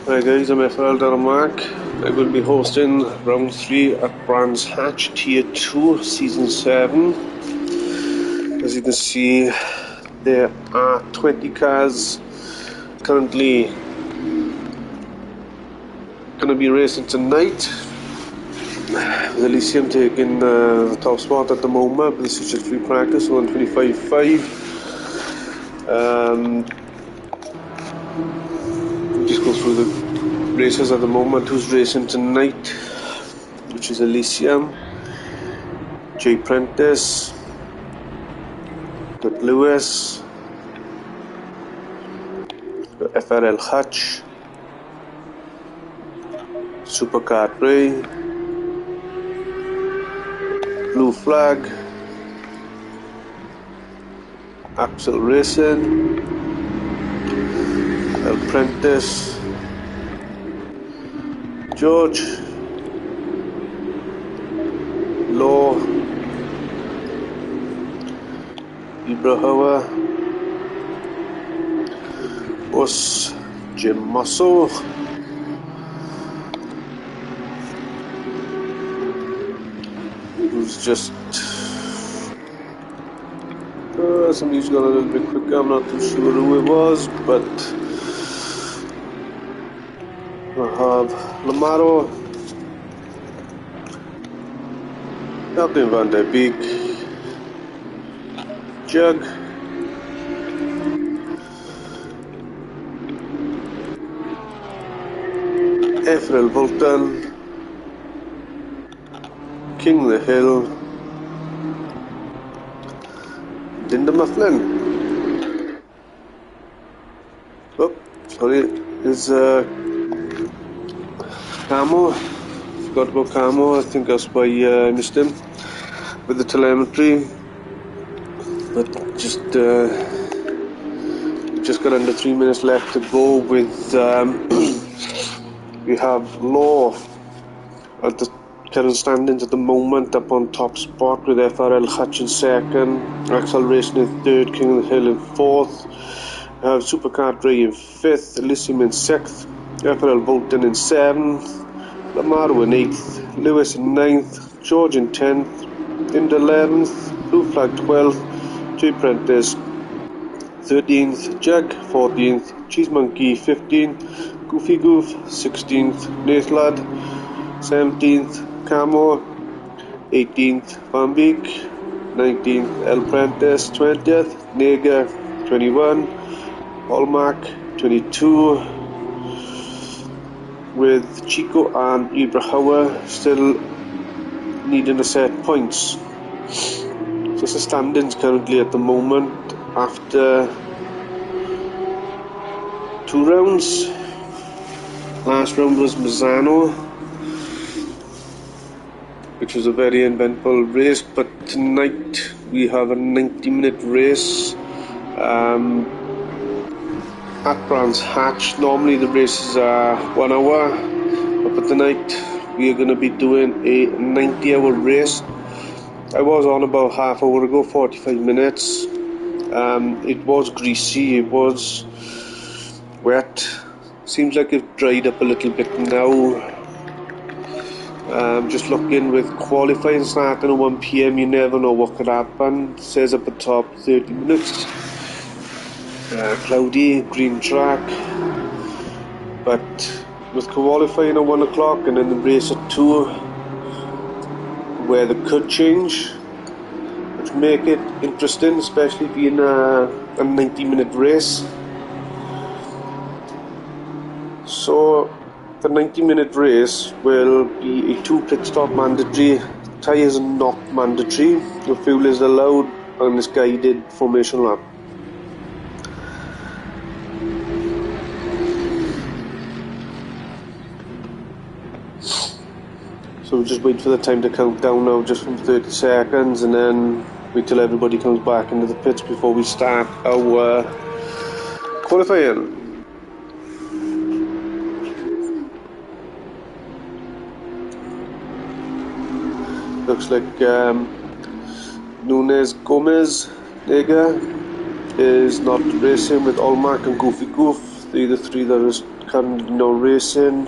Hi guys, I'm FRL Mark. I will be hosting round 3 at Brands Hatch Tier 2 Season 7. As you can see, there are 20 cars currently going to be racing tonight, with Elysium taking the top spot at the moment, but this is just free practice, 125.5. We'll just go through the races at the moment. Who's racing tonight, which is Elysium, J Prentice, got Lewis, got FRL Hutch, Supercar Ray, Blue Flag, Axel Racing, Apprentice, George, Law, Ibrahima, Us, Jim Musso, who's just somebody's gone a little bit quicker. I'm not too sure who it was, but I have Lamaro, Elton Van Der Beek, Jug, FRL Volton, King the Hill, Dinda Mufflin. Oh, sorry, is Camo. Forgot about Camo. I think that's why I missed him with the telemetry. But just got under 3 minutes left to go. With we have Law at the current standings at the moment, up on top spot with FRL Hutch in second, Axel Racing in third, King of the Hill in fourth. We have Supercar Ray in fifth, Elysium in sixth, FRL Bolton in seventh, Lamaro in eighth, Lewis in ninth, George in 10th, Inda 11th, Blue Flag 12th, J Prentice 13th, Jug 14th, Cheese Monkey 15th, Goofy Goof 16th, Nathlad 17th, Camo 18th, Van Beek 19th, El Prentice 20th, Nega 21, Hallmark 22, with Chico and Ibrahima still needing to set points. Just the standings currently at the moment after 2 rounds. Last round was Mazzano, which was a very eventful race, but tonight we have a 90-minute race at Brands Hatch. Normally the races are 1 hour, but tonight we are going to be doing a 90-hour race. I was on about half hour ago, 45 minutes. It was greasy, it was wet. Seems like it dried up a little bit now. Just looking with qualifying starting at 1 PM, you never know what could happen. It says at the top 30 minutes. Cloudy, green track. But with qualifying at 1 o'clock and then the race at 2, where they could change, which make it interesting, especially being a 90-minute race. So the 90-minute race will be a 2 pit stop mandatory, tyres are not mandatory, the fuel is allowed, and it's guided formation lap. So we'll just wait for the time to count down now, just from 30 seconds, and then wait till everybody comes back into the pits before we start our qualifying. Looks like Nunez, Gomez, Nega, is not racing with Olmac and Goofy Goof. They're the three that is currently not racing,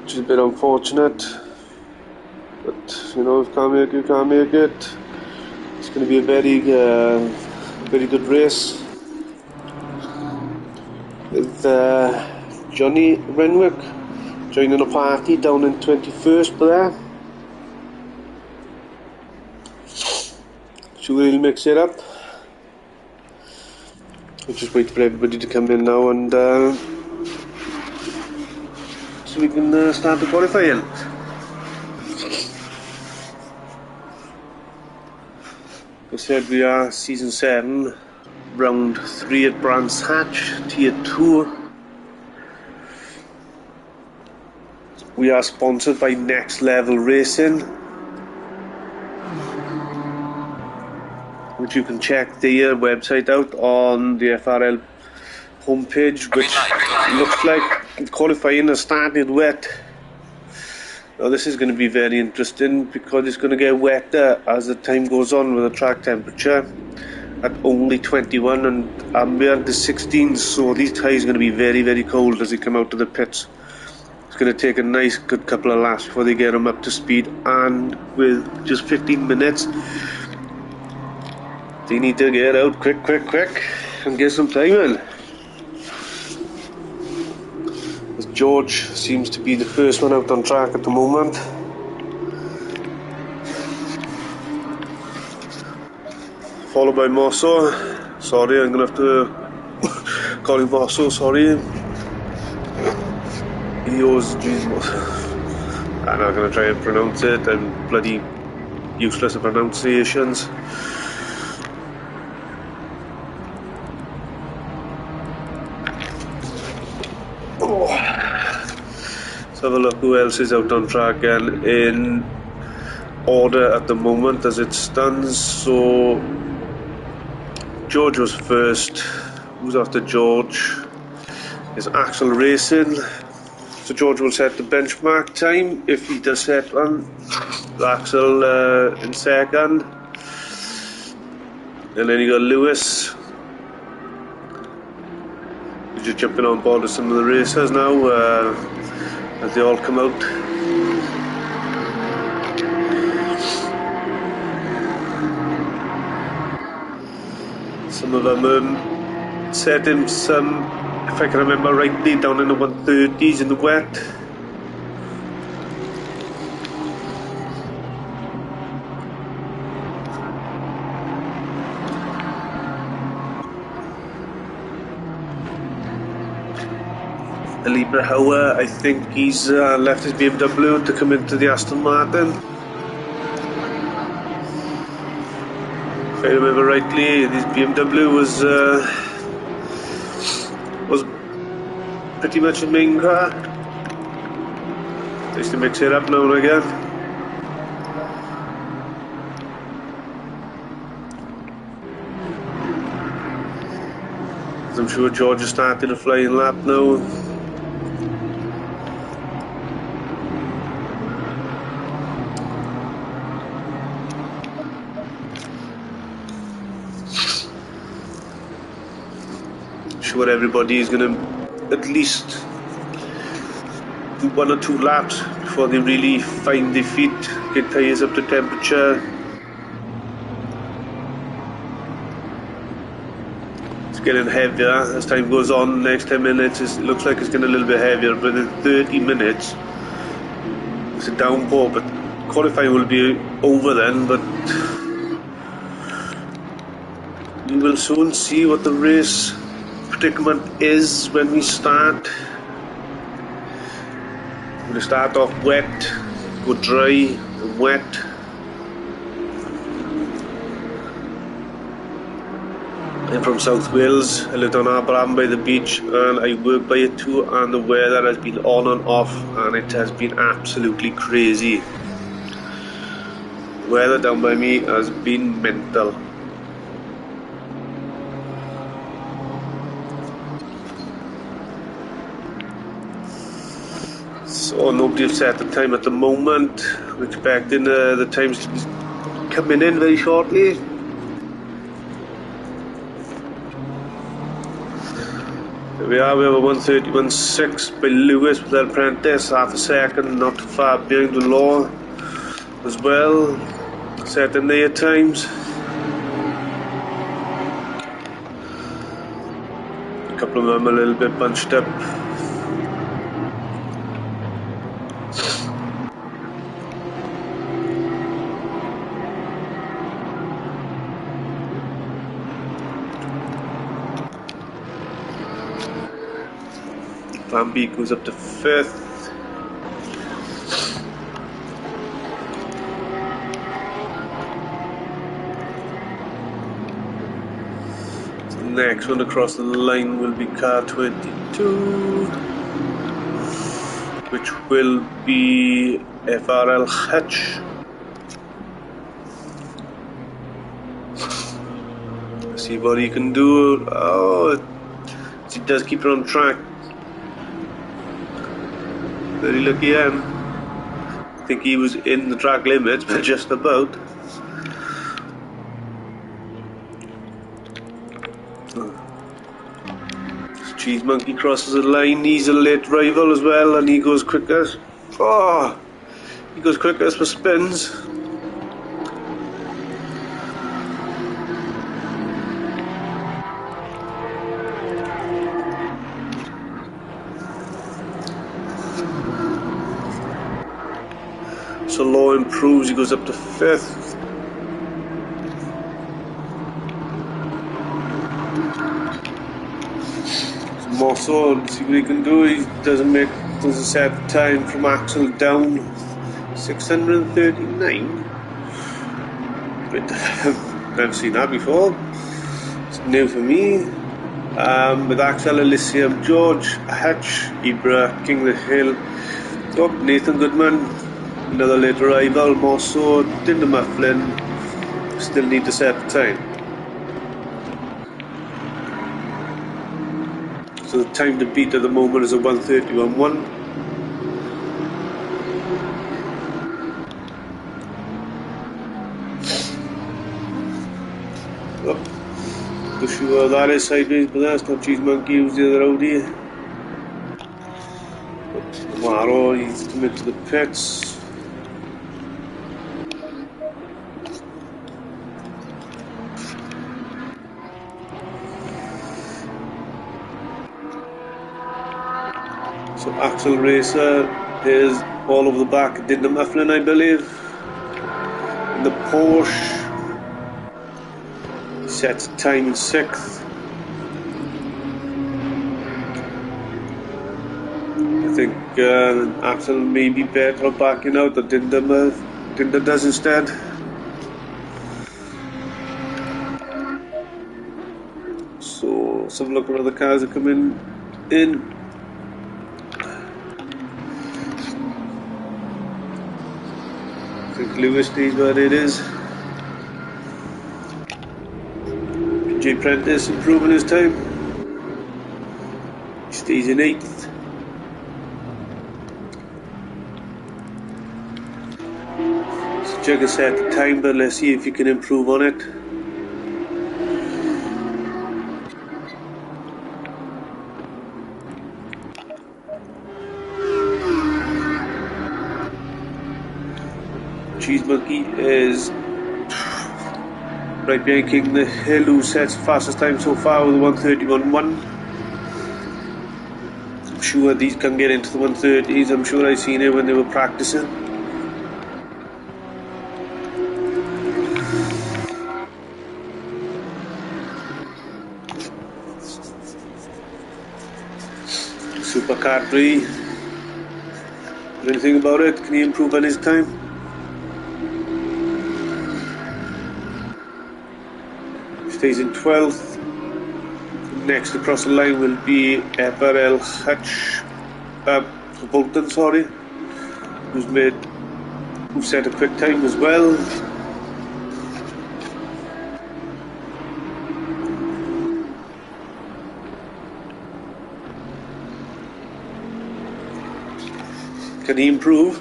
which is a bit unfortunate, but you know, if you can't make it, you can't make it. It's going to be a very good race with Johnny Renwick joining a party down in 21st there. So we'll mix it up. We'll just wait for everybody to come in now, and so we can start the qualifying. As I said, we are season 7, round 3 at Brands Hatch, tier 2. We are sponsored by Next Level Racing, which you can check their website out on the FRL homepage, which looks like qualifying has started wet. Now this is going to be very interesting because it's going to get wetter as the time goes on with the track temperature at only 21 and ambient is 16, so these tyres are going to be very cold as they come out of the pits. It's going to take a nice good couple of laps before they get them up to speed, and with just 15 minutes they need to get out quick and get some time in. As George seems to be the first one out on track at the moment. Followed by Mosso. Sorry, I'm going to have to call him Mosso, sorry. He owes Jesus. I'm not going to try and pronounce it, I'm bloody useless at pronunciations. Let's have a look who else is out on track and in order at the moment as it stands. So George was first. Who's after George? Is Axel Racing. So George will set the benchmark time if he does set one. Axel in second, and then you got Lewis. We're just jumping on board with some of the racers now as they all come out. Some of them setting some, if I can remember rightly, down in the 130s in the wet. Libra Hauer, I think he's left his BMW to come into the Aston Martin. If I remember rightly, his BMW was pretty much a main car. Just to mix it up now and again. I'm sure George is starting a flying lap now. Sure, everybody is going to at least do 1 or 2 laps before they really find their feet, get tyres up to temperature. It's getting heavier as time goes on. Next 10 minutes it looks like it's getting a little bit heavier, but in 30 minutes it's a downpour, but qualifying will be over then. But we will soon see what the race predicament is when we start. We're going to start off wet, go dry and wet. I'm from South Wales. I lived on Abraham by the beach and I work by it too, and the weather has been on and off and it has been absolutely crazy. The weather down by me has been mental. So nobody has set the time at the moment. We're expecting the times to be coming in very shortly. There we are, we have a 131.6 by Lewis with El Prentice, half a second, not too far behind the law as well, set in there at times. A couple of them a little bit bunched up. Van Beek goes up to 5th. The next one across the line will be car 22, which will be FRL Hutch. See what he can do. Oh, he does keep it on track. Very lucky him. I think he was in the track limits, but just about. Cheese Monkey crosses the line. He's a late rival as well, and he goes quickest. Oh, he goes quickest for spins. So Law improves, he goes up to 5th. So Mosso, let's see what he can do. He doesn't set the time from Axel down 639. But I've never seen that before. It's new for me. With Axel, Elysium, George, Hutch, Ibra, King of the Hill, oh, Nathan Goodman. Another late arrival, Mosso, Dinder Mufflin, still need to set the time. So the time to beat at the moment is a 1:31.1. Oh, not sure that is sideways, but that's not Cheese Monkey, who's the other Audi. Maro, he's committed to the pits. So Axel Racer is all over the back of Dinder Mufflin, I believe. In the Porsche, sets time in 6th. I think Axel may be better at backing out than Dinder does instead. So let's have a look at other cars that come in. I think Lewis stays where it is. J. Prentice improving his time. He stays in 8th. So Jugger set the time, but let's see if he can improve on it. Cheese Monkey is right behind King the Hill, who sets the fastest time so far with 1:31.1. I'm sure these can get into the 1:30s. I'm sure I've seen it when they were practicing. Supercar 3. Anything about it? Can he improve on his time? Stays in 12th. Next across the line will be FRL Hutch, Bolton, sorry, who set a quick time as well. Can he improve?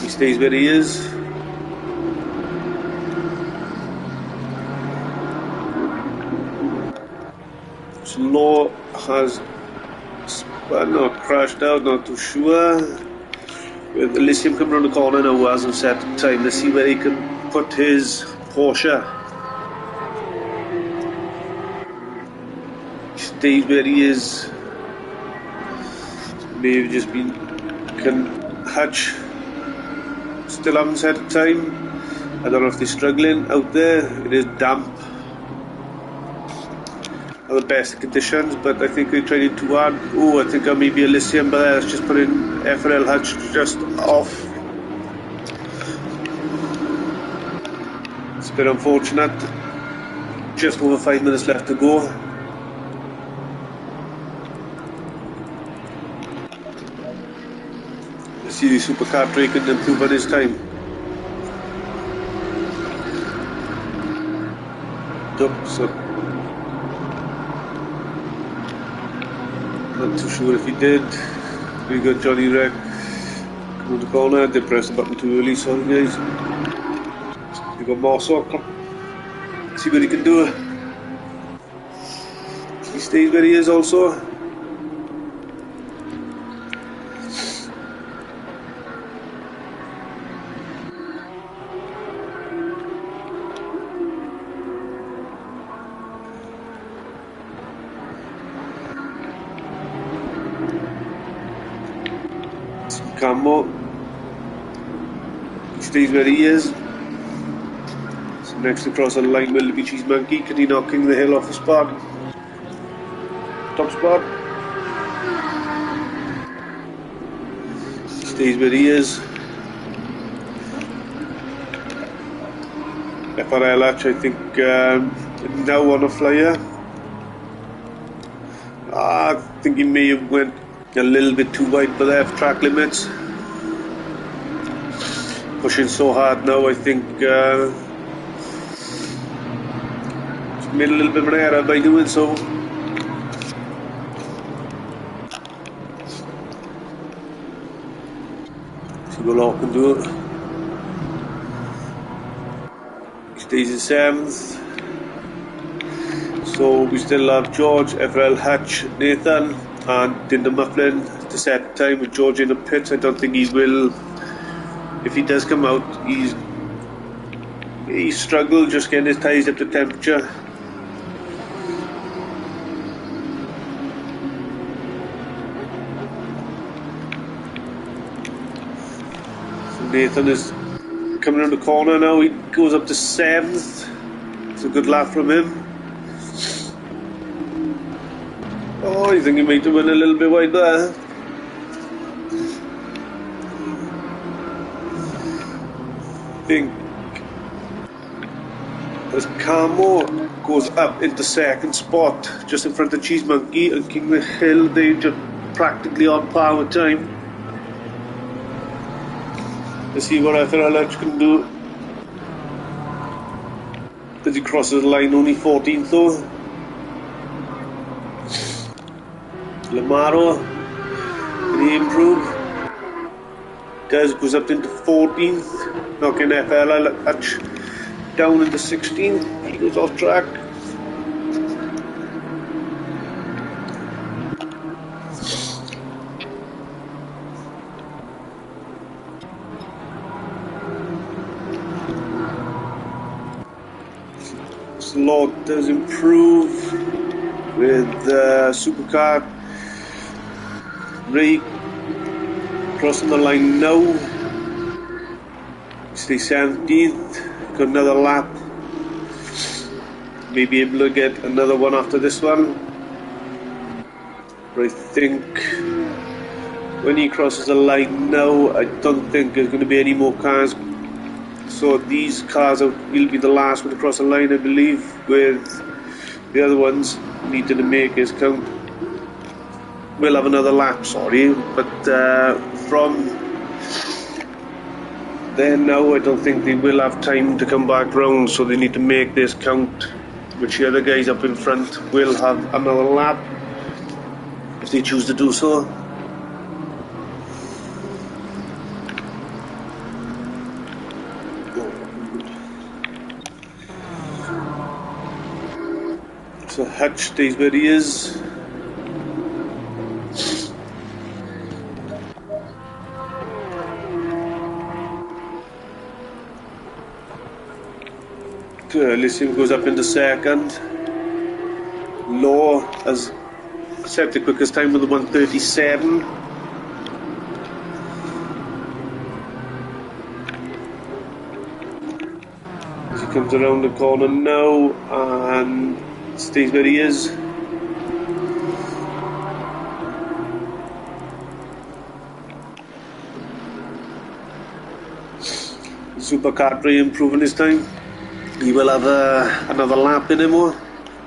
He stays where he is. Slow has spun or crashed out, not too sure. With Elysium coming around the corner now, hasn't set time. Let's see where he can put his Porsche. He stays where he is. May have just been. Can Hutch still haven't set a time? I don't know if they're struggling out there. It is damp. Not the best conditions, but I think they tried it too hard. Oh, I think I may be Elysium, but that's just putting FRL Hutch just off. It's a bit unfortunate. Just over 5 minutes left to go. Let's see the supercar Drake can improve on his time. So not too sure if he did. We got Johnny Wreck on the corner. Did press the button too early, sorry guys. We got Marceau. See what he can do. He stays where he is also. Camo, he stays where he is. So next across the line will be Cheese Monkey. Can he knock King the Hill off the spot? Top spot. He stays where he is. FRL ACC, I think, now on a flyer. I think he may have went a little bit too wide for the track limits. Pushing so hard now, I think made a little bit of an error by doing so. See what Law can do. He stays in 7th. So we still have George, FRL Hutch, Nathan and Dinder Mufflin to set time with George in the pits. I don't think he will. If he does come out, he struggled just getting his tyres up to temperature. So Nathan is coming around the corner now. He goes up to 7th. It's a good lap from him. Oh, I think he might have went a little bit wide there. I think as Camo goes up into 2nd spot, just in front of Cheese Monkey and King the Hill, they just practically on par with time. Let's see what FRL ACC can do. As he crosses the line, only 14th though. Lamaro, can he improve? Does, goes up into 14th, knocking FRL ACC down into 16th. He goes off track. Slot does improve with supercar. Ray crossing the line now. Stay 17th. Got another lap. Maybe able to get another one after this one. But I think when he crosses the line now, I don't think there's going to be any more cars. So these cars will be the last one to cross the line, I believe, with the other ones needing to make his count. We'll have another lap, sorry, but from then now I don't think they will have time to come back round, so they need to make this count, which the other guys up in front will have another lap if they choose to do so. So Hutch stays where he is. Elysium goes up into second. Law has set the quickest time with the 1:37. As he comes around the corner now and stays where he is. Supercar improving his time. He will have another lap in him,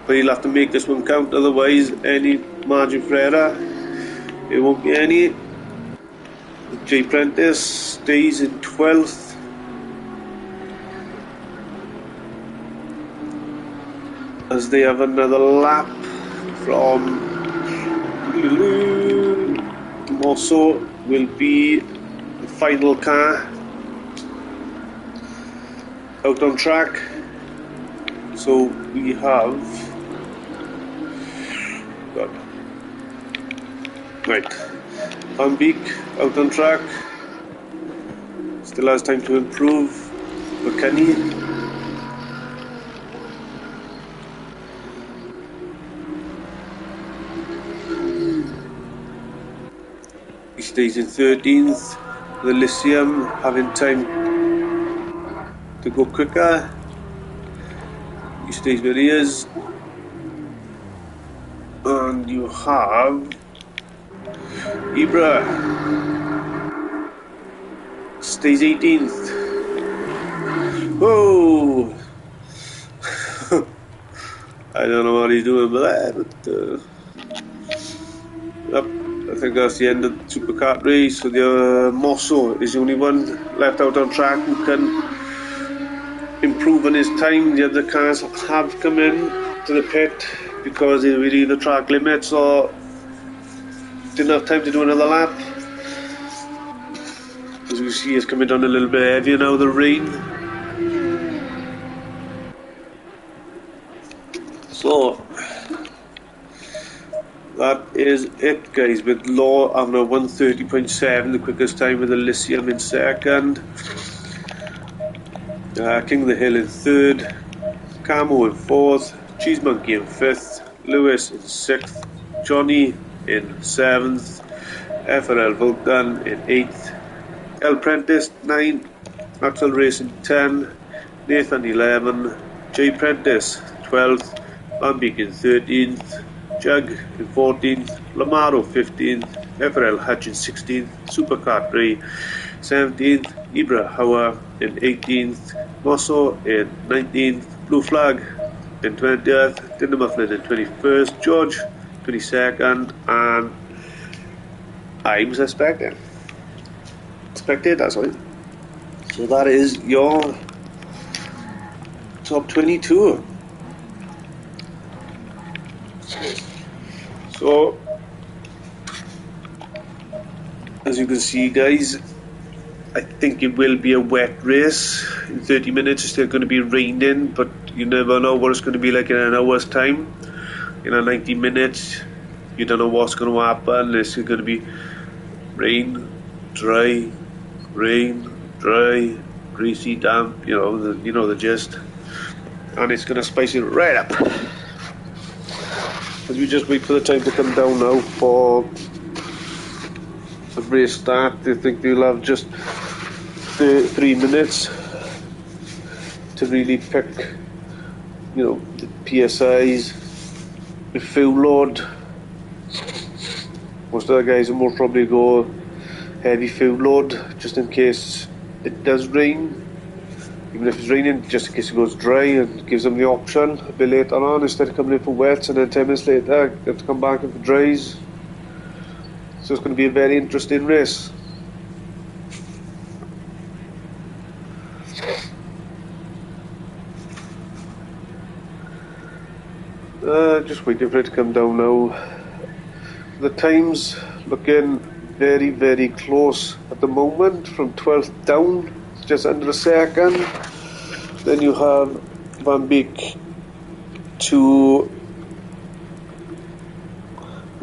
but he'll have to make this one count, otherwise any margin for error, it won't be any. J. Prentice stays in 12th. As they have another lap from Mosso will be the final car out on track. So we have Van Beek out on track, still has time to improve. McKinney, he stays in 13th. The Elysium having time to go quicker. He stays where he is. And you have Ibra stays 18th. Whoa! I don't know what he's doing with that, but yep, I think that's the end of the Supercar race. So the Mosso is the only one left out on track who can improve on his time. The other cars have come in to the pit because they were either track limits or didn't have time to do another lap. As you see, it's coming down a little bit heavier now, the rain. So that is it, guys, with Law having a 1:30.7, the quickest time with Elysium in second. King of the Hill in third, Camo in fourth, Cheese Monkey in fifth, Lewis in sixth, Johnny in seventh, FRL Vulcan in eighth, El Prentice 9, Axel Racing 10, Nathan 11, J Prentice 12th, Van Beek in 13th, Jug in 14th, Lamaro 15th, FRL Hutch in 16th, Supercar 3 17th, Ibra Hauer in 18th, Mosso in 19th, Blue Flag in 20th, Tinder Mufflin in 21st, George 22nd, and I'm suspected. That's right. So that is your top 22. So as you can see, guys, I think it will be a wet race. In 30 minutes it's still going to be raining, but you never know what it's going to be like in an hour's time. In 90 minutes you don't know what's going to happen. It's going to be rain, dry, greasy, damp, you know the gist. And it's going to spice it right up. As we just wait for the time to come down now for the race start, I think they'll have just 3 minutes to really pick, the PSIs, the fuel load. Most of the guys will more probably go heavy fuel load just in case it does rain. Even if it's raining, just in case it goes dry, and gives them the option a bit later on, instead of coming in for wets and then 10 minutes later they have to come back in for dries. So it's going to be a very interesting race. Just waiting for it to come down now. The times looking very, very close at the moment, from 12th down, just under a second. Then you have Van Beek to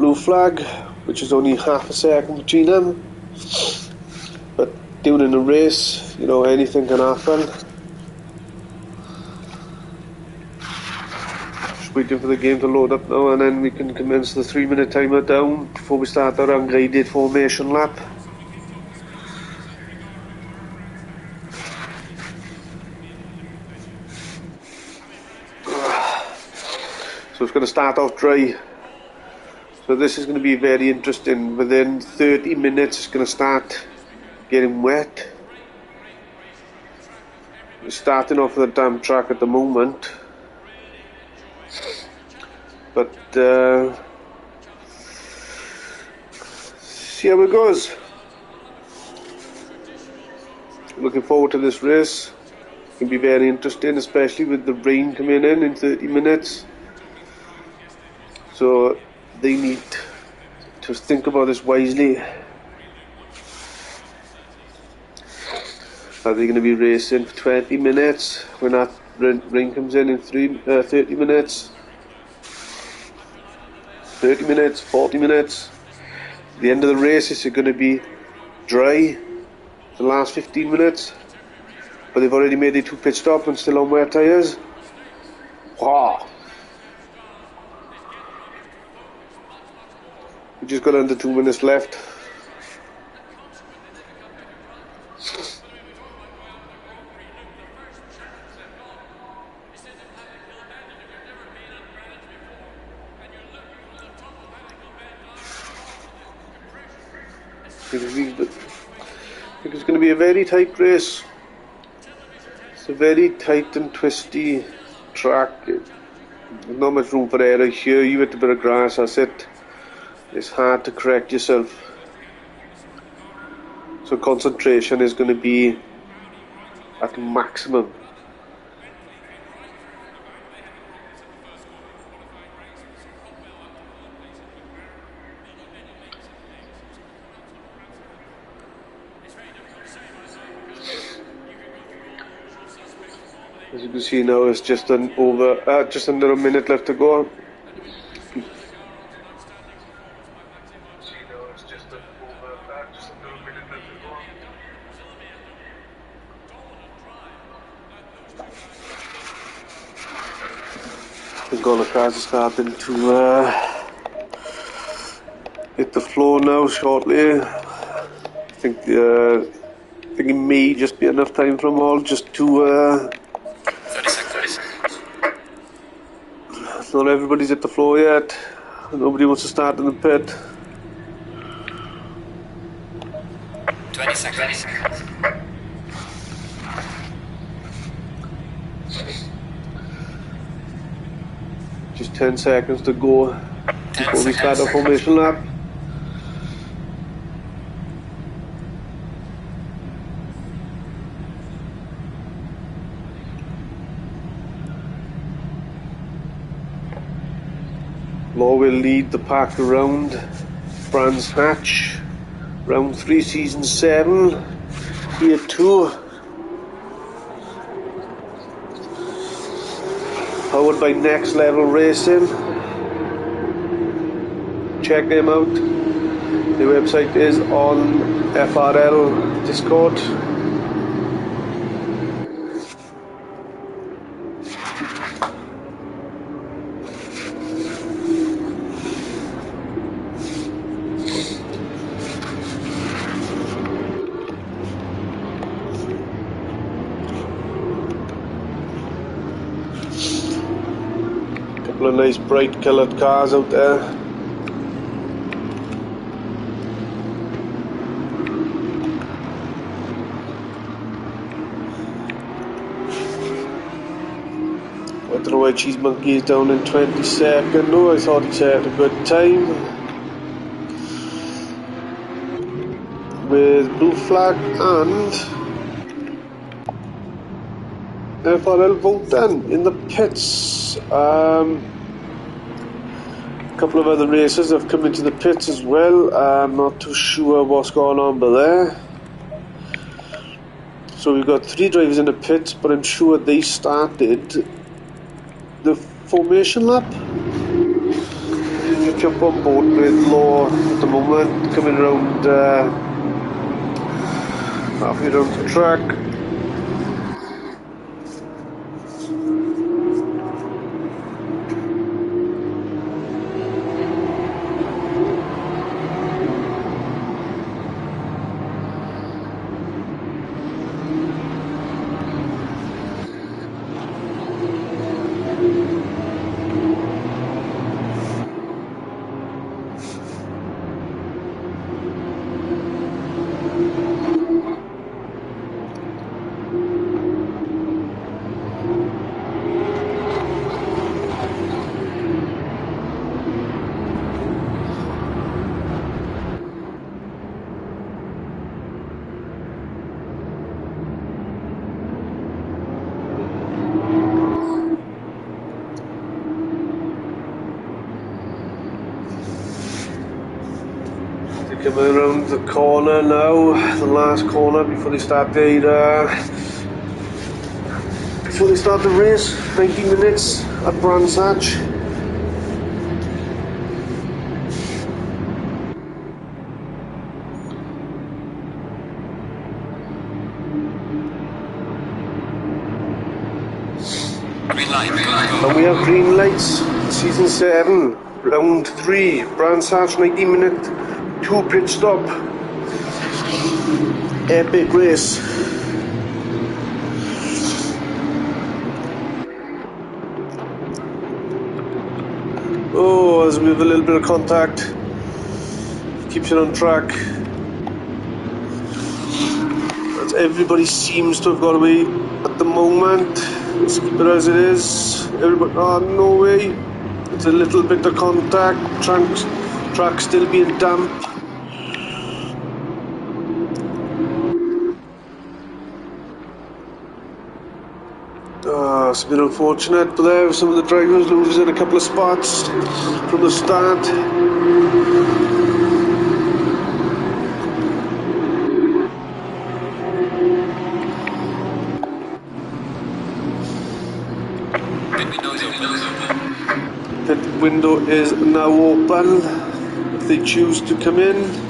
blue flag, which is only half a second between them. But during a race, you know, anything can happen. Just waiting for the game to load up now, and then we can commence the 3-minute timer down before we start our ungraded formation lap. So it's going to start off dry. So this is going to be very interesting. Within 30 minutes it's going to start getting wet. We're starting off with a damp track at the moment. But see how it goes. Looking forward to this race. It can be very interesting, especially with the rain coming in 30 minutes. So they need to think about this wisely. Are they going to be racing for 20 minutes when that rain comes in 30 minutes? 30 minutes, 40 minutes. At the end of the race, is it going to be dry the last 15 minutes? But they've already made their 2 pit stops and still on wet tyres. Wow. We just got under 2 minutes left. I think it's going to be a very tight race. It's a very tight and twisty track. There's not much room for error here. You hit a bit of grass, that's it. It's hard to correct yourself. So concentration is going to be at maximum. As you can see now, it's just just under a minute left to go. I think all the cars are starting to hit the floor now shortly. I think it may just be enough time for them all just to 30 seconds. Not everybody's at the floor yet. Nobody wants to start in the pit. 20 seconds. Just 10 seconds to go before we start our formation lap. Law will lead the pack around Brands Hatch, round 3, season 7, year 2. Powered by Next Level Racing. Check them out. Their website is on FRL Discord. Couple of nice bright coloured cars out there. I don't know why Cheese Monkey is down in 22nd. No, I thought he had a good time. With blue flag and FRL Vodka in the pits. A couple of other racers have come into the pits as well. I'm not too sure what's going on by there. So we've got 3 drivers in the pits, but I'm sure they started the formation lap. jump on board with Law at the moment, coming around halfway around the track. Coming around the corner now, the last corner before they start the race. 90 minutes at Brands Hatch. Green light, green light. And we have green lights. Season 7, round 3, Brands Hatch, 90-minute. 2 pit stop, epic race. Oh, as we have a little bit of contact, keeps it on track. As everybody seems to have got away at the moment. Let's keep it as it is. Everybody, oh no way! It's a little bit of contact. Track still being damp. It's a bit unfortunate, but there some of the drivers losing a couple of spots from the start. The window is now open if they choose to come in.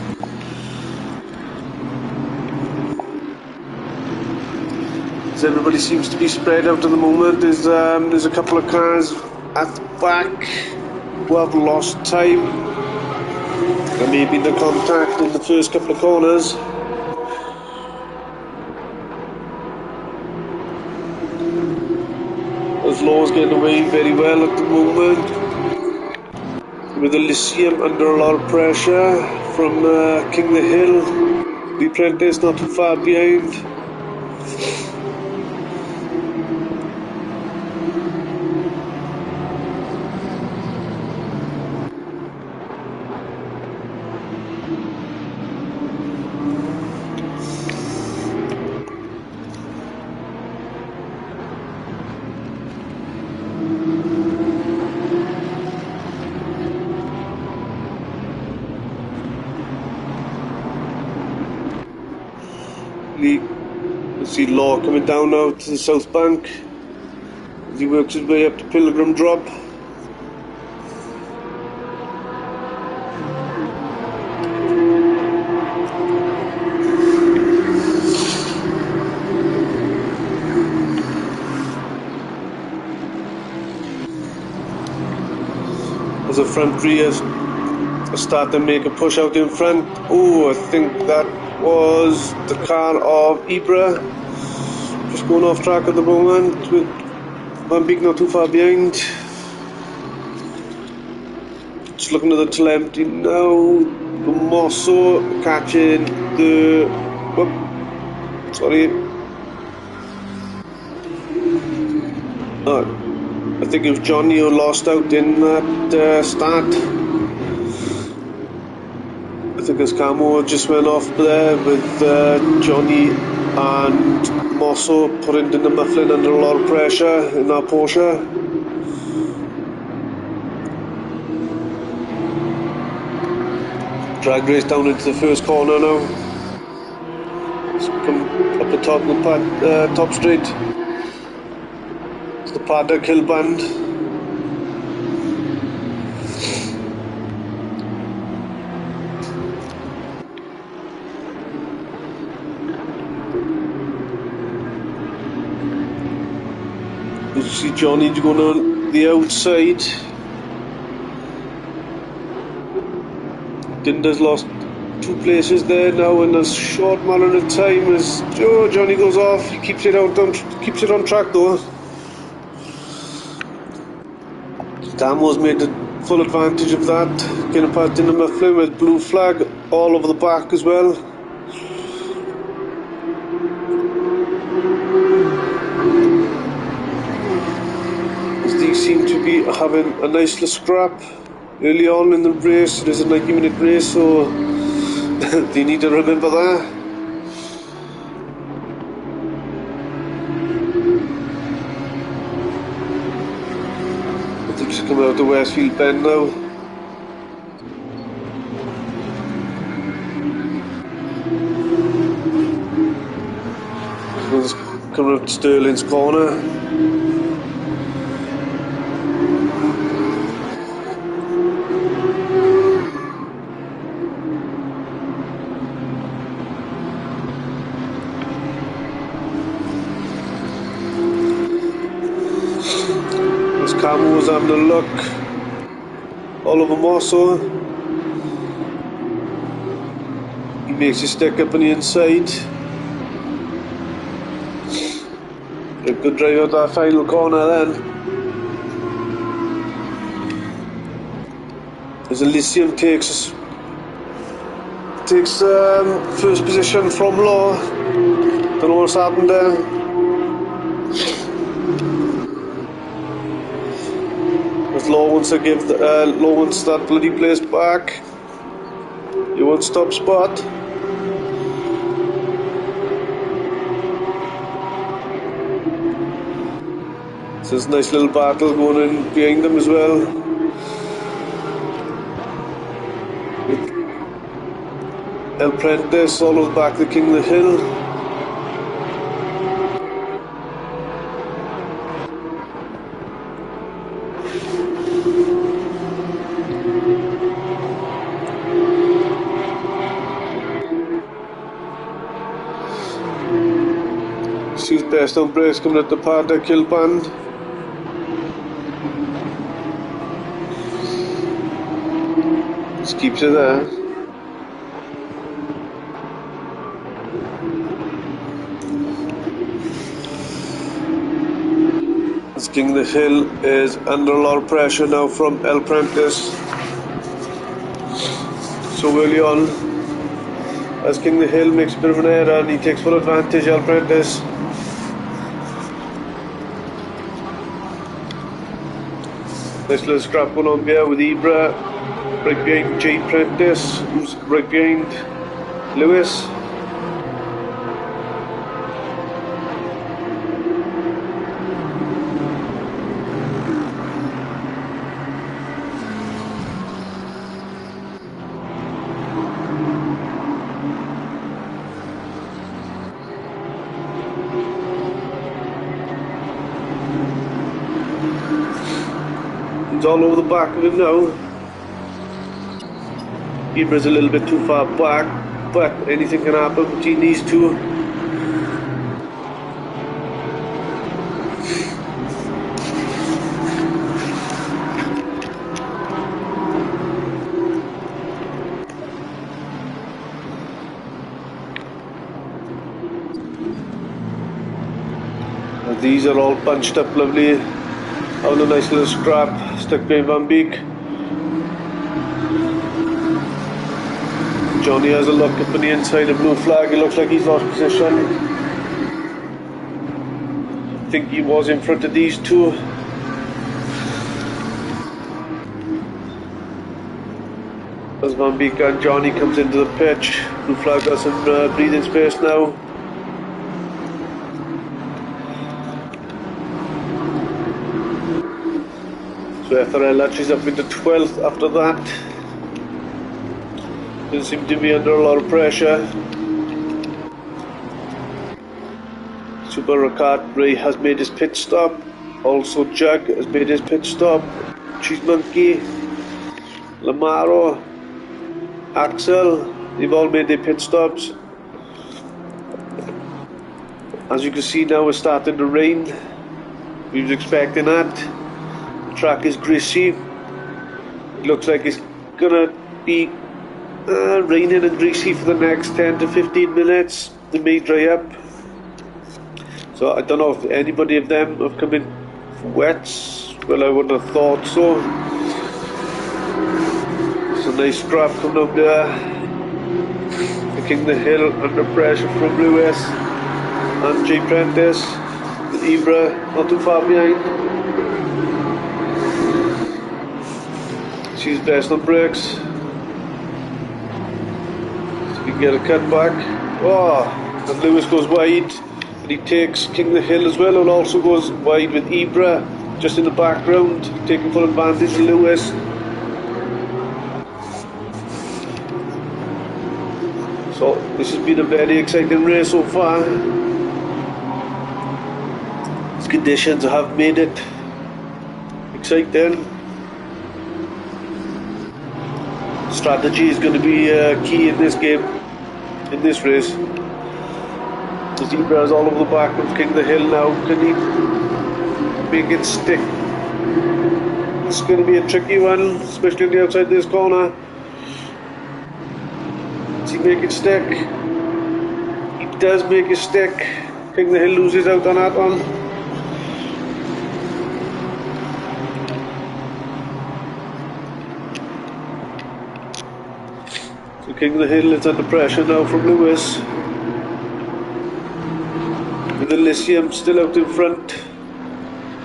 Everybody seems to be spread out at the moment. There's a couple of cars at the back who have lost time. There may be the contact in the first couple of corners. As Law's getting away very well at the moment. With Elysium under a lot of pressure from King the Hill. The Apprentice not too far behind. Let's see Law coming down now to the south bank as he works his way up to Pilgrim Drop. As the front rears start to make a push out in front. Oh, I think that was the car of Ibra, just going off track at the moment with Van Beek not too far behind. Just looking at the telemetry now, the Mosso catching the, I think it was Johnny who lost out in that start. I think his camo just went off there with Johnny and Mosso putting in the muffling under a lot of pressure in our Porsche. Drag race down into the first corner now. Let's come up the top of the top straight. It's the Paddock Hill Band. You see Johnny's going on the outside. Dinda's lost 2 places there now in a short manner of time as Johnny goes off. He keeps it on track though. Damo's made full advantage of that, getting past Dinda Mifflin with blue flag all over the back as well. As these seem to be having a nice little scrap early on in the race. It is a 90-minute race, so they need to remember that. Just coming out the Westfield bend now. Coming up to Sterling's corner. Camo was having a look all over Mosso. He makes his stick up on the inside. A good drive out that final corner then. As Elysium takes first position from Law. Don't know what's happened there. Law wants to give Law wants that bloody place back. He won't stop spot. So there's a nice little battle going on behind them as well. With El Prentice all over the back of the King of the Hill. She's best on brace coming at the Pada kill band. Just keeps it there. This King of the Hill is under a lot of pressure now from El Prentice. So early on, as King of the Hill makes a bit of an error and he takes full advantage, El Prentice. Nice little scrap going on here with Ibra right behind J. Prentice, who's right behind Lewis. It's all over the back of him now. Ibra's a little bit too far back, but anything can happen between these two. And these are all bunched up lovely. On a nice little scrap, stuck by Van Beek. Johnny has a look up on the inside of blue flag. It looks like he's lost position. I think he was in front of these two. As Van Beek and Johnny comes into the pitch, blue flag got some breathing space now. So FRL actually up into 12th after that. Didn't seem to be under a lot of pressure. Super Ricard Ray has made his pit stop. Also Jug has made his pit stop. Cheese Monkey, Lamaro, Axel, they've all made their pit stops. As you can see now, it's starting to rain. We was expecting that. The track is greasy. It looks like it's gonna be raining and greasy for the next 10 to 15 minutes. It may dry up. So I don't know if anybody of them have come in for wets. Well, I wouldn't have thought so. It's a nice scrap coming up there. Picking the hill under pressure from Lewis and J. Prentice. With Ibra not too far behind. She's best on brakes. So we can get a cut back. Oh, and Lewis goes wide. And he takes King the Hill as well, and also goes wide with Ibra just in the background, taking full advantage of Lewis. So this has been a very exciting race so far. These conditions have made it exciting. Strategy is going to be key in this game, in this race. The Zebra is all over the back of King the Hill now. Can he make it stick? It's going to be a tricky one, especially on the outside of this corner. Does he make it stick? He does make it stick. King the Hill loses out on that one. So King the Hill is under pressure now from Lewis. With Elysium still out in front,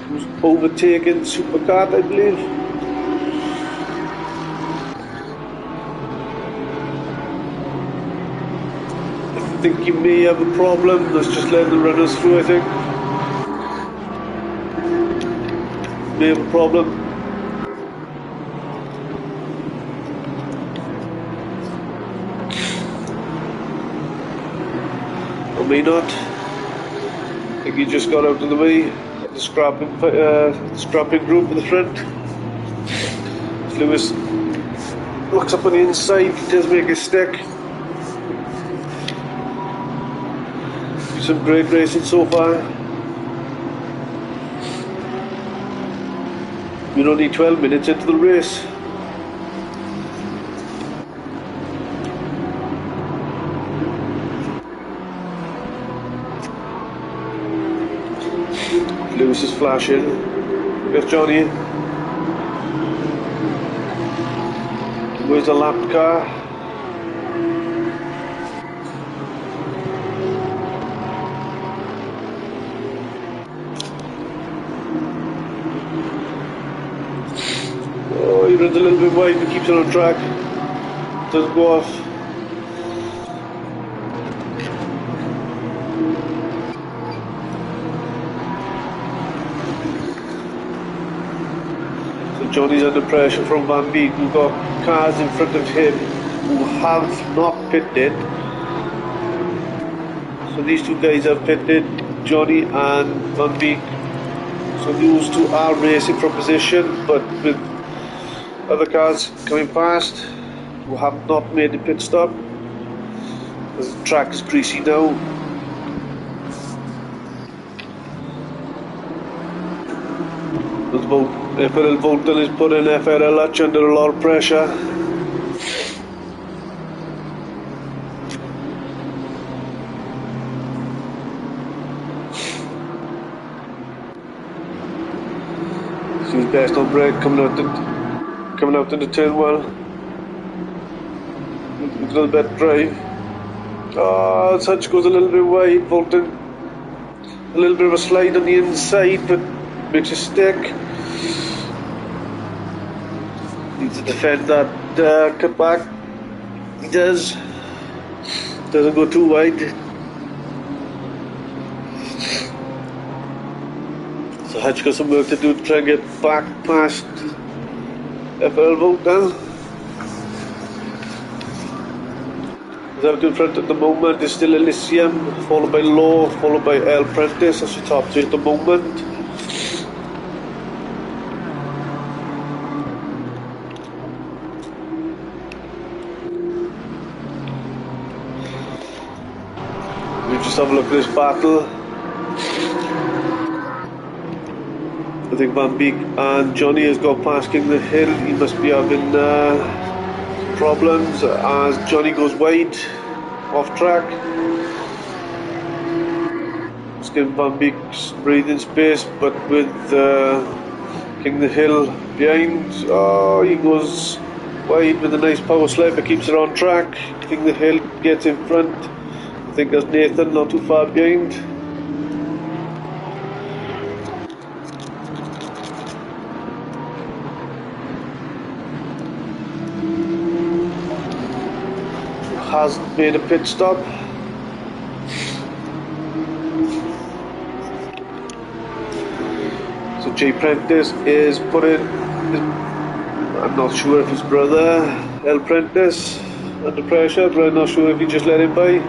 who's overtaken Supercard, I believe. I think he may have a problem. Let's just let the runners through, I think. May have a problem. Or may not. I think he just got out of the way of the scrapping group in the front. Lewis looks up on the inside, he does make a stick. Some great racing so far. We're only 12 minutes into the race. Lewis is flashing. There's Johnny. Where's the lap car? Oh, he runs a little bit wide but keeps it on track. Doesn't go off. Johnny's under pressure from Van Beek, who've got cars in front of him who have not pitted. So these two guys have pitted, Johnny and Van Beek. So those two are racing from position, but with other cars coming past who have not made the pit stop. The track is greasy now. FRL Volton is putting FRL ACC under a lot of pressure. She's best on brake coming out into turn one. With a little bit drive. Oh, Such goes a little bit wide. Volton a little bit of a slide on the inside, but makes a stick. Needs to defend that cut back. He does. Doesn't go too wide. So Hutch got some work to do to try and get back past FRL Volton. He's out in front at the moment. There's still Elysium, followed by Law, followed by El Prentice. That's the top three at the moment. Just have a look at this battle. I think Van Beek and Johnny has got past King of the Hill. He must be having problems as Johnny goes wide off track. It's giving Van Beek breathing space, but with King of the Hill behind, oh, he goes wide with a nice power slip. It keeps it on track. King of the Hill gets in front. I think there's Nathan not too far behind. Has made a pit stop. So Jay Prentice is putting, I'm not sure if his brother El Prentice under pressure, but I'm not sure if he just let him by.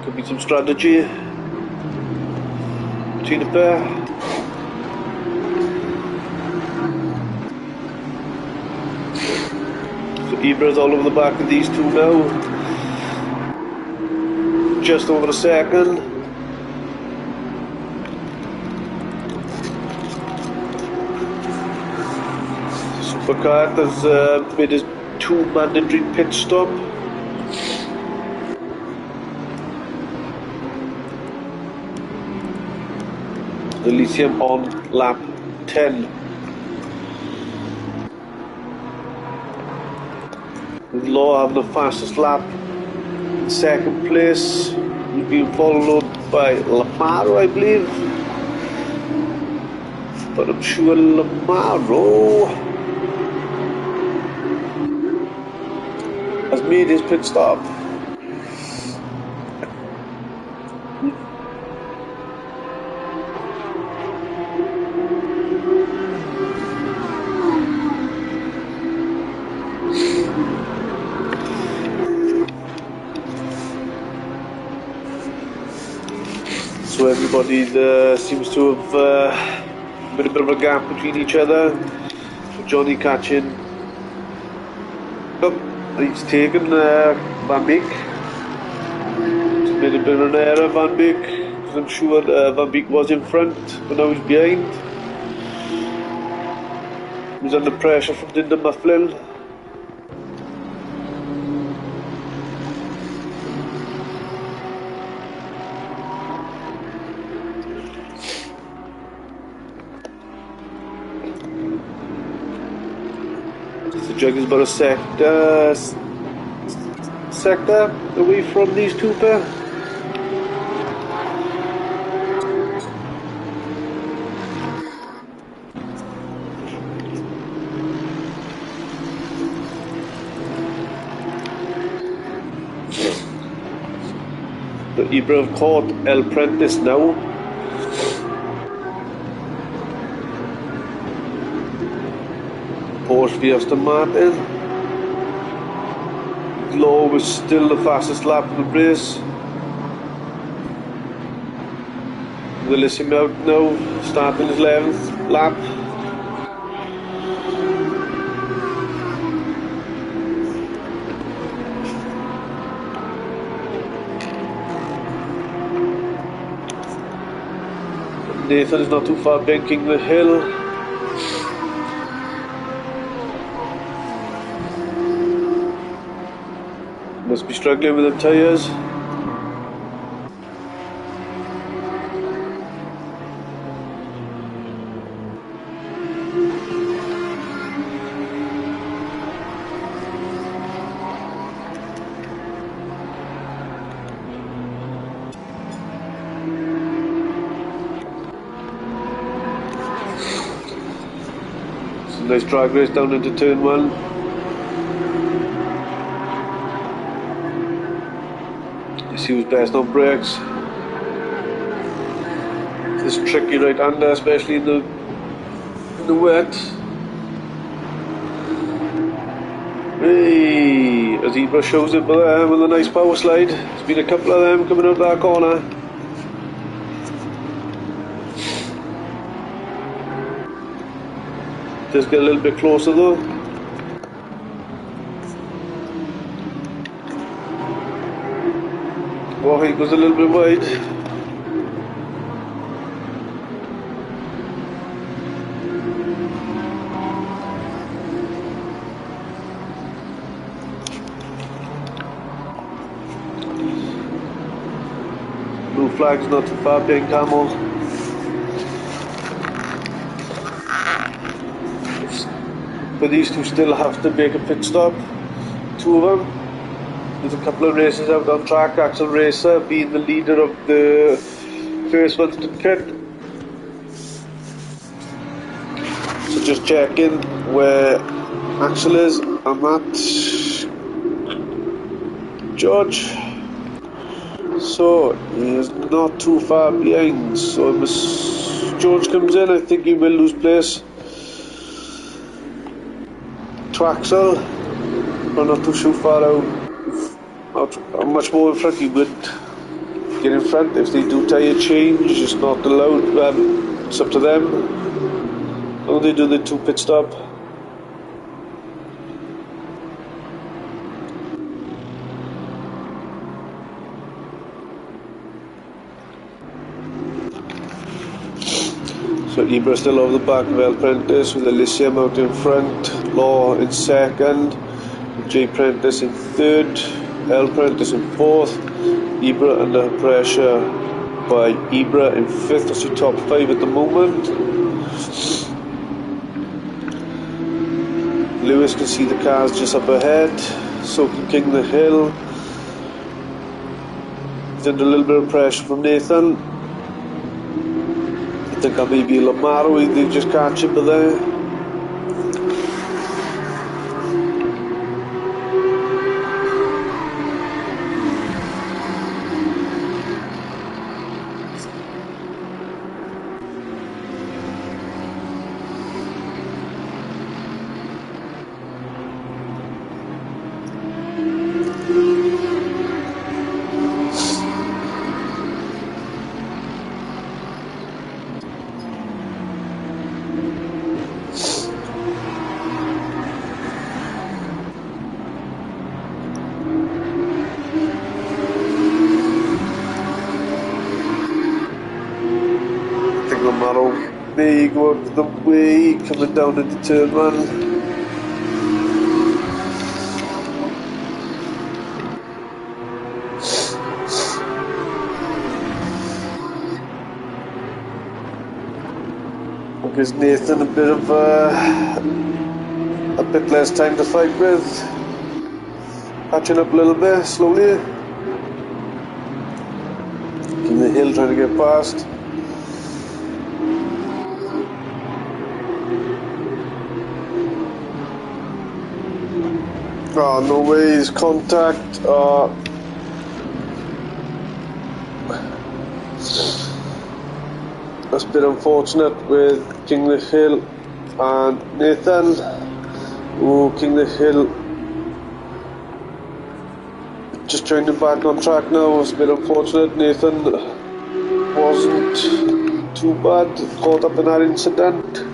Could be some strategy between the pair. So Ibra's all over the back of these two now. Just over a second. Supercart has made his 2 mandatory pit stop. Elysium on lap 10. With Law having the fastest lap in second place. He's being followed by Lamaro, I believe. But I'm sure Lamaro has made his pit stop. So everybody seems to have been a bit of a gap between each other. So Johnny catching up, he's taken Van Beek. He's made a bit of an error, Van Beek, because I'm sure Van Beek was in front, but now he's behind. He's under pressure from Dinder Mufflin. Jug is about a sector away from these two pair. The Ibra have caught El Prentice now. Porsche v Aston Martin. Low was still the fastest lap in the race. We're listening out now, starting his 11th lap. Nathan is not too far banking the hill. Must be struggling with the tyres. It's a nice drag race down into turn 1. He was best on brakes. This tricky right-hander, especially in the wet. Hey, as Ibra shows it with a nice power slide. There's been a couple of them coming out that corner. Just get a little bit closer though. Oh, he goes a little bit wide. Blue flag's not too far behind Camel. But these two still have to make a pit stop. Two of them. There's a couple of races out on track. Axel Racer being the leader of the first Winston kit. So just checking where Axel is. I'm at George. So he is not too far behind. So if George comes in, I think he will lose place to Axel. I'm not too far out. How much more in front he would get in front if they do tyre change. It's not allowed. It's up to them. How they do the 2 pit stop. So Ibra still over the back of El Prentice with Elysium out in front, Law in second, J Prentice in third, El Prentice in fourth, Ibra under pressure by Ibra in fifth. That's your top 5 at the moment. Lewis can see the cars just up ahead, so can King the Hill. He's under a little bit of pressure from Nathan. I think that may be Lamaro, they just catch him there. There you go out of the way, coming down into turn 1. Gives Nathan a bit of a bit less time to fight with. Catching up a little bit slowly. King the Hill trying to get past. Oh, no way, his contact. That's a bit unfortunate with King the Hill and Nathan. Oh, King the Hill just trying to back on track now. It's a bit unfortunate. Nathan wasn't too bad, caught up in that incident.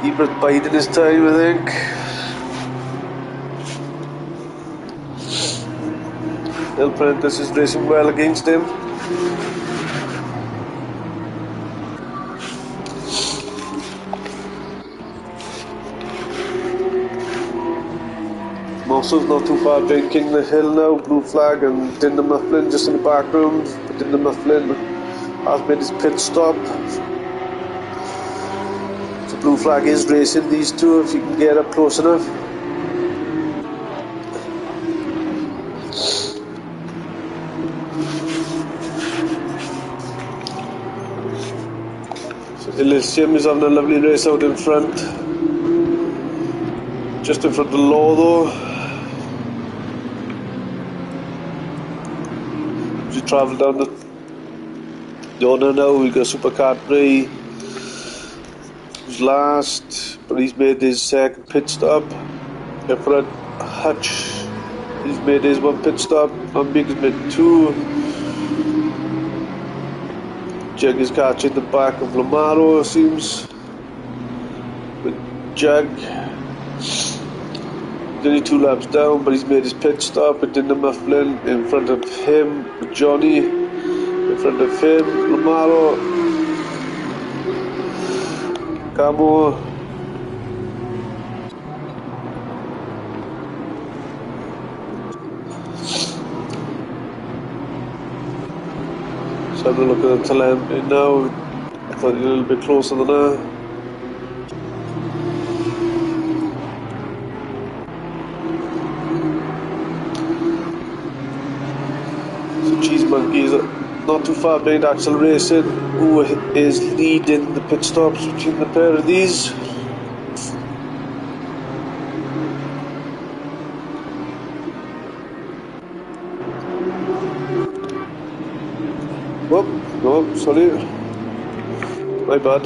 Ebert biding his time, I think. El Prentice is racing well against him. Mossel's not too far behind King the Hill now. Blue flag and Dinder Mifflin just in the background. Dinder Mifflin has made his pit stop. Blue flag is racing these two if you can get up close enough. So Elysium is having a lovely race out in front. Just in front of Law though. As you travel down the corner now, we got Super Cadbury. Last, but he's made his second pit stop. FRL Hutch, he's made his 1 pit stop. Big has made 2. Jug is catching the back of Lamaro, it seems. With Jug, only 2 laps down, but he's made his pit stop. It did the Mifflin in front of him, Johnny in front of him, Lamaro, Camo. So I'm looking at the telemetry now. I thought you were a little bit closer than that. Cheese Monkey is not too far behind Axel Racing, who is leading the pit stops between the pair of these. Whoop, no, sorry. My bad.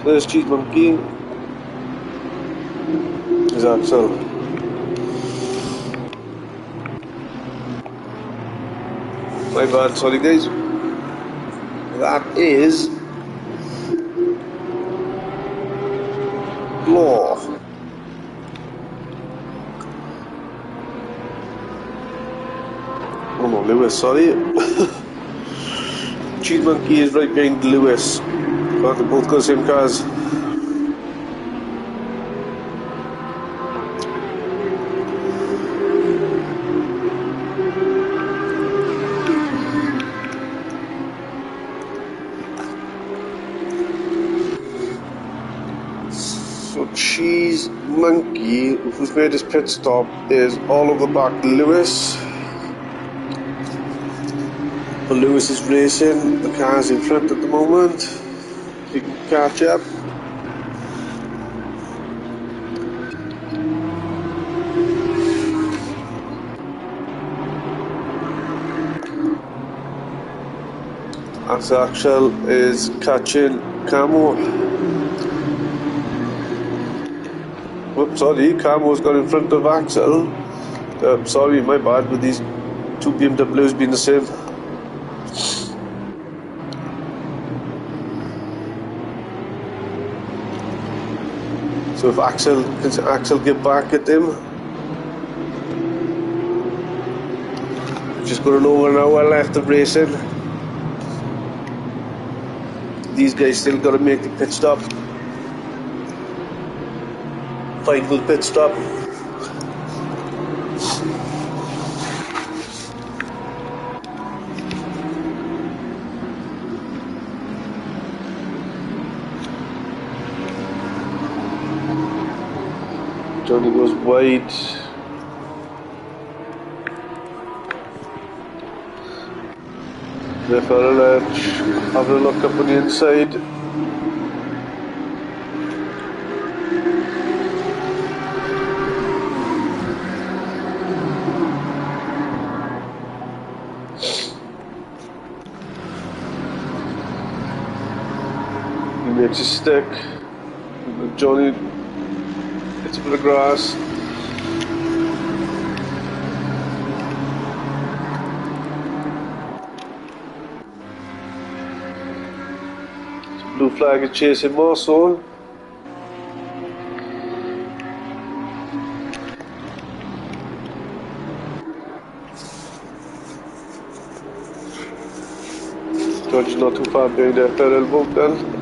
So there's Cheese Monkey. There's Axel. My bad, sorry guys. That is Law. Oh no, Lewis, sorry. Cheese Monkey is right behind Lewis. But they both got the same cars. Cheese Monkey, who's made his pit stop, is all over back Lewis. But Lewis is racing. The car's in front at the moment. He can catch up. As Axel is catching Camo. Oops, sorry, Camo's got in front of Axel. Sorry, my bad, with these 2 BMWs being the same. So if can Axel get back at him? Just got an over an hour left of racing. These guys still got to make the pit stop. Final pit stop. Johnny goes wide. The FRL having a look up on the inside. He makes a stick. Johnny hits a bit of grass. Blue flag is chasing Marceau. George not too far behind the FRL Vodka.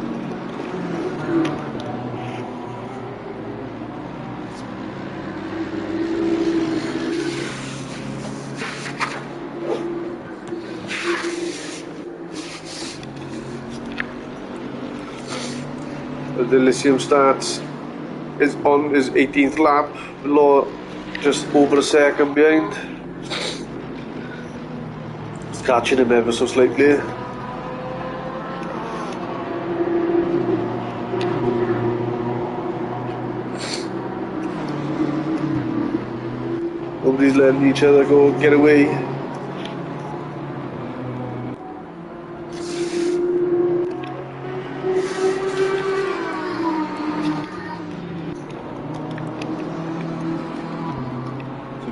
The Elysium starts is on his 18th lap, below just over a second behind. It's catching him ever so slightly. Nobody's letting each other go get away.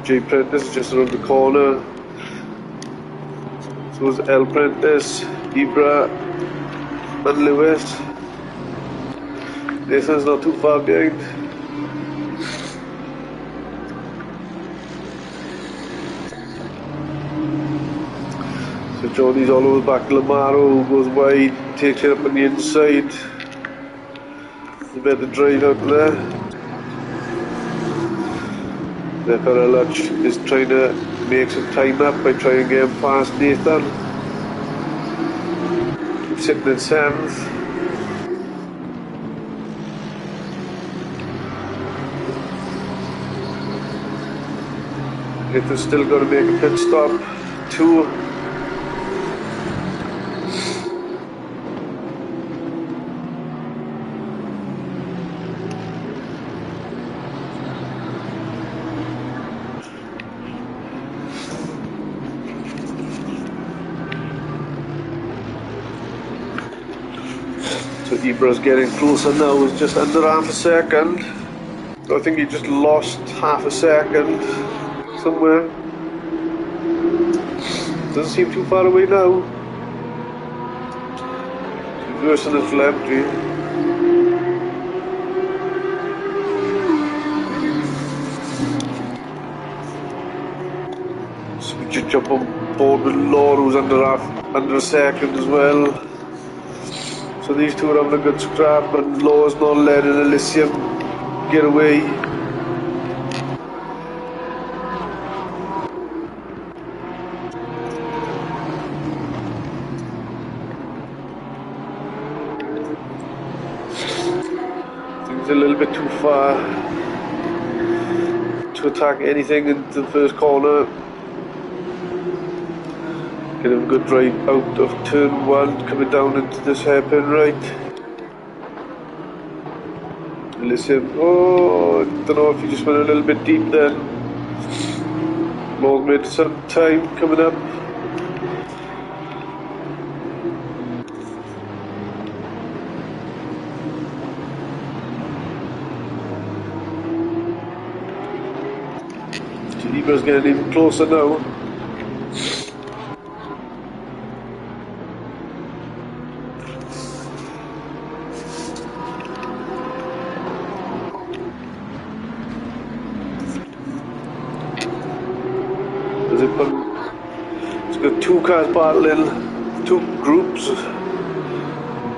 J Prentice is just around the corner. So is L Prentice, Ibra and Lewis. Nathan's not too far behind. Johnny's all over the back. Lamaro goes wide, takes it up on the inside. A bit of drive out there. The FRL ACC is trying to make some time up by trying to get him past Nathan. Keeps sitting in 7th. Nathan's still got to make a pit stop. 2. So Ibra's getting closer now, it's just under half a second. I think he just lost half a second somewhere. Doesn't seem too far away now. Reversing it full empty. So we just jump on board with Law, who's under a second as well. So these two are having a good scrap, and Law's not letting Elysium get away. Things a little bit too far to attack anything into the first corner. Get him a good drive out of turn 1, coming down into this hairpin right. Listen, oh, I don't know if he just went a little bit deep then. Law's made some time coming up. Ibra's getting even closer now. It's got 2 cars battling, 2 groups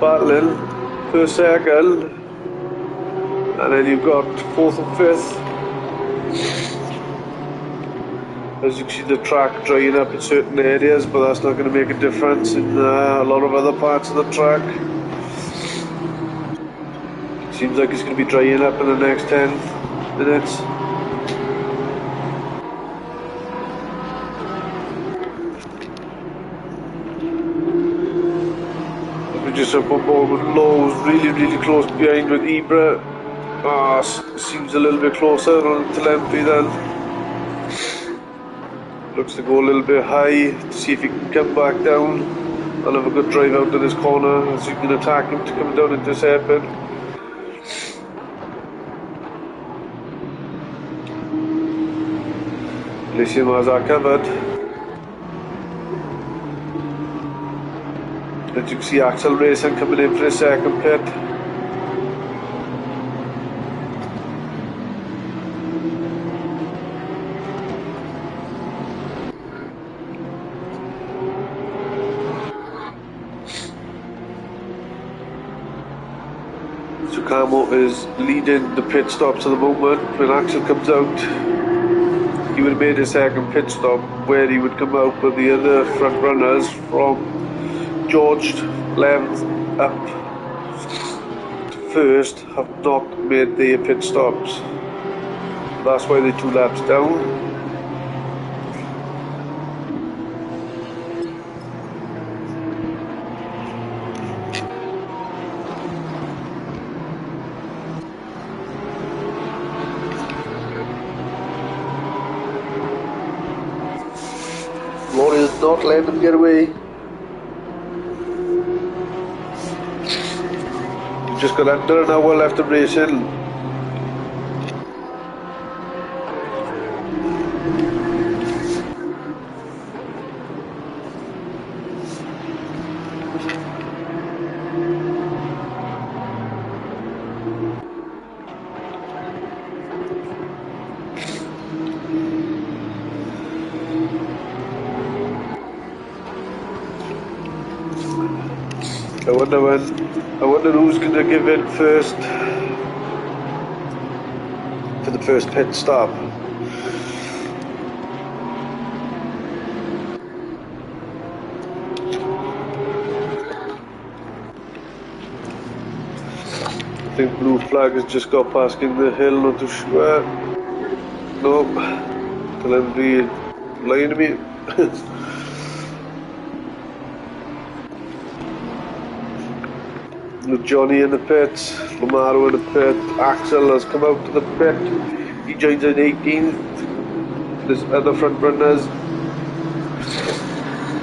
battling per second, and then you've got 4th and 5th. As you can see, the track drying up in certain areas, but that's not going to make a difference in a lot of other parts of the track. Seems like it's going to be drying up in the next 10 minutes. Just up on board with Lowe's, really close behind with Ibra. Seems a little bit closer on Telempi then. Looks to go a little bit high to see if he can come back down. I'll have a good drive out of this corner as you can attack him to come down into this hairpin. Elysium has that covered. As you can see, Axel Racing coming in for the second pit. So Camo is leading the pit stops at the moment. When Axel comes out, he would have made a second pit stop where he would come out, but the other front runners from George 11th up to 1st have not made their pit stops. That's why they're 2 laps down. Rory is not letting them get away. Just got under an hour left of racing. wonder who's going to give in first for the first pit stop. I think blue flag has just got past in the hill, not too sure. Nope. Tell him to be lying to me. Johnny in the pits, Lamaro in the pit, Axel has come out to the pit, he joins in 18th. There's other front runners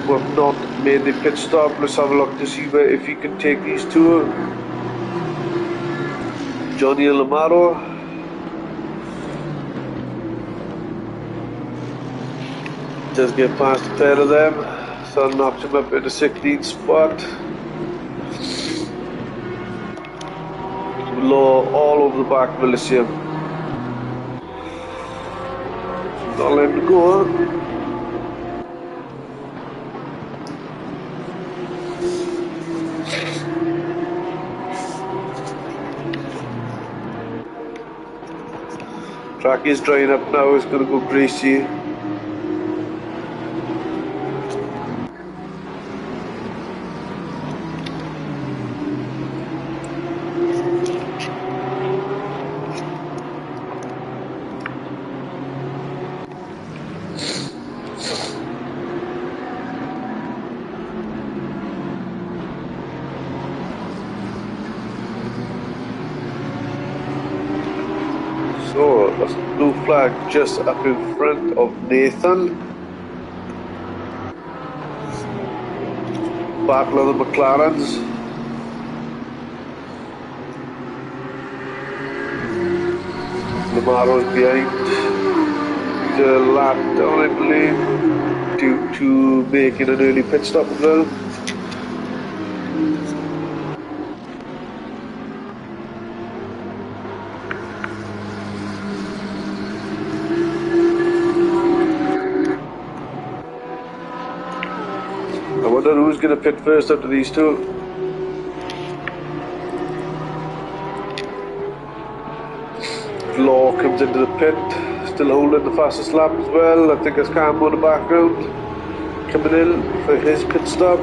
who have not made the pit stop. Let's have a look to see if he can take these two. Johnny and Lamaro. Just get past a pair of them, so that knocks him up in the 16th spot. Low all over the back of Elysium. Not let him go. Track is drying up now, it's going to go greasy. So that's the blue flag just up in front of Nathan. Battle of the McLarens. Lamaro's behind the lap down, I believe, due to making an early pit stop as well. I wonder who's going to pit first after these two. Law comes into the pit, still holding the fastest lap as well. I think there's Camo in the background coming in for his pit stop.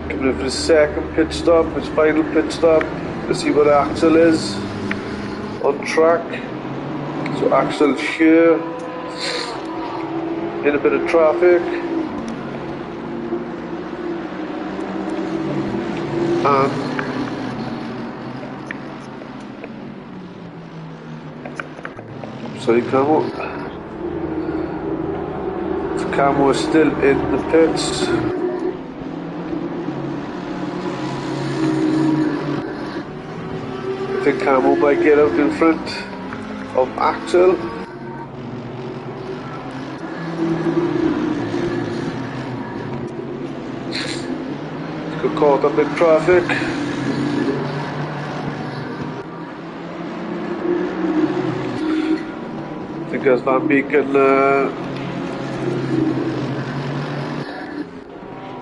Coming in for his second pit stop, his final pit stop. Let's see what Axel is on track. So Axel's here in a bit of traffic. And sorry, Camo. So Camo is still in the pits. I think Camo might get out in front of Axel. Got caught up in traffic. I think there's Van Beek and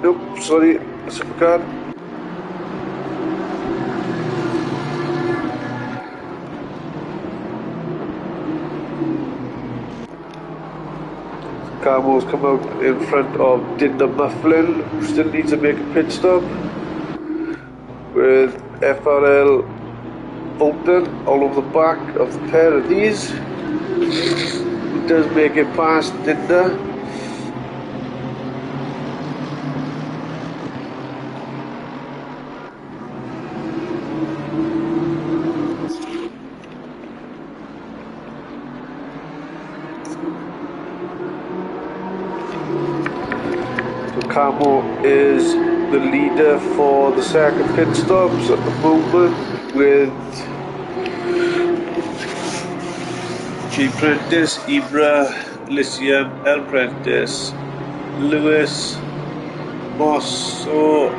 nope, sorry, Supercar. Camo's come out in front of Dinder Mufflin, who still needs to make a pit stop, with FRL Bolton all over the back of the pair of these. He does make it past Dinder. Camo is the leader for the second pit stops at the moment, with G Prentice, Ibra, Elysium, El Prentice, Lewis, Mosso,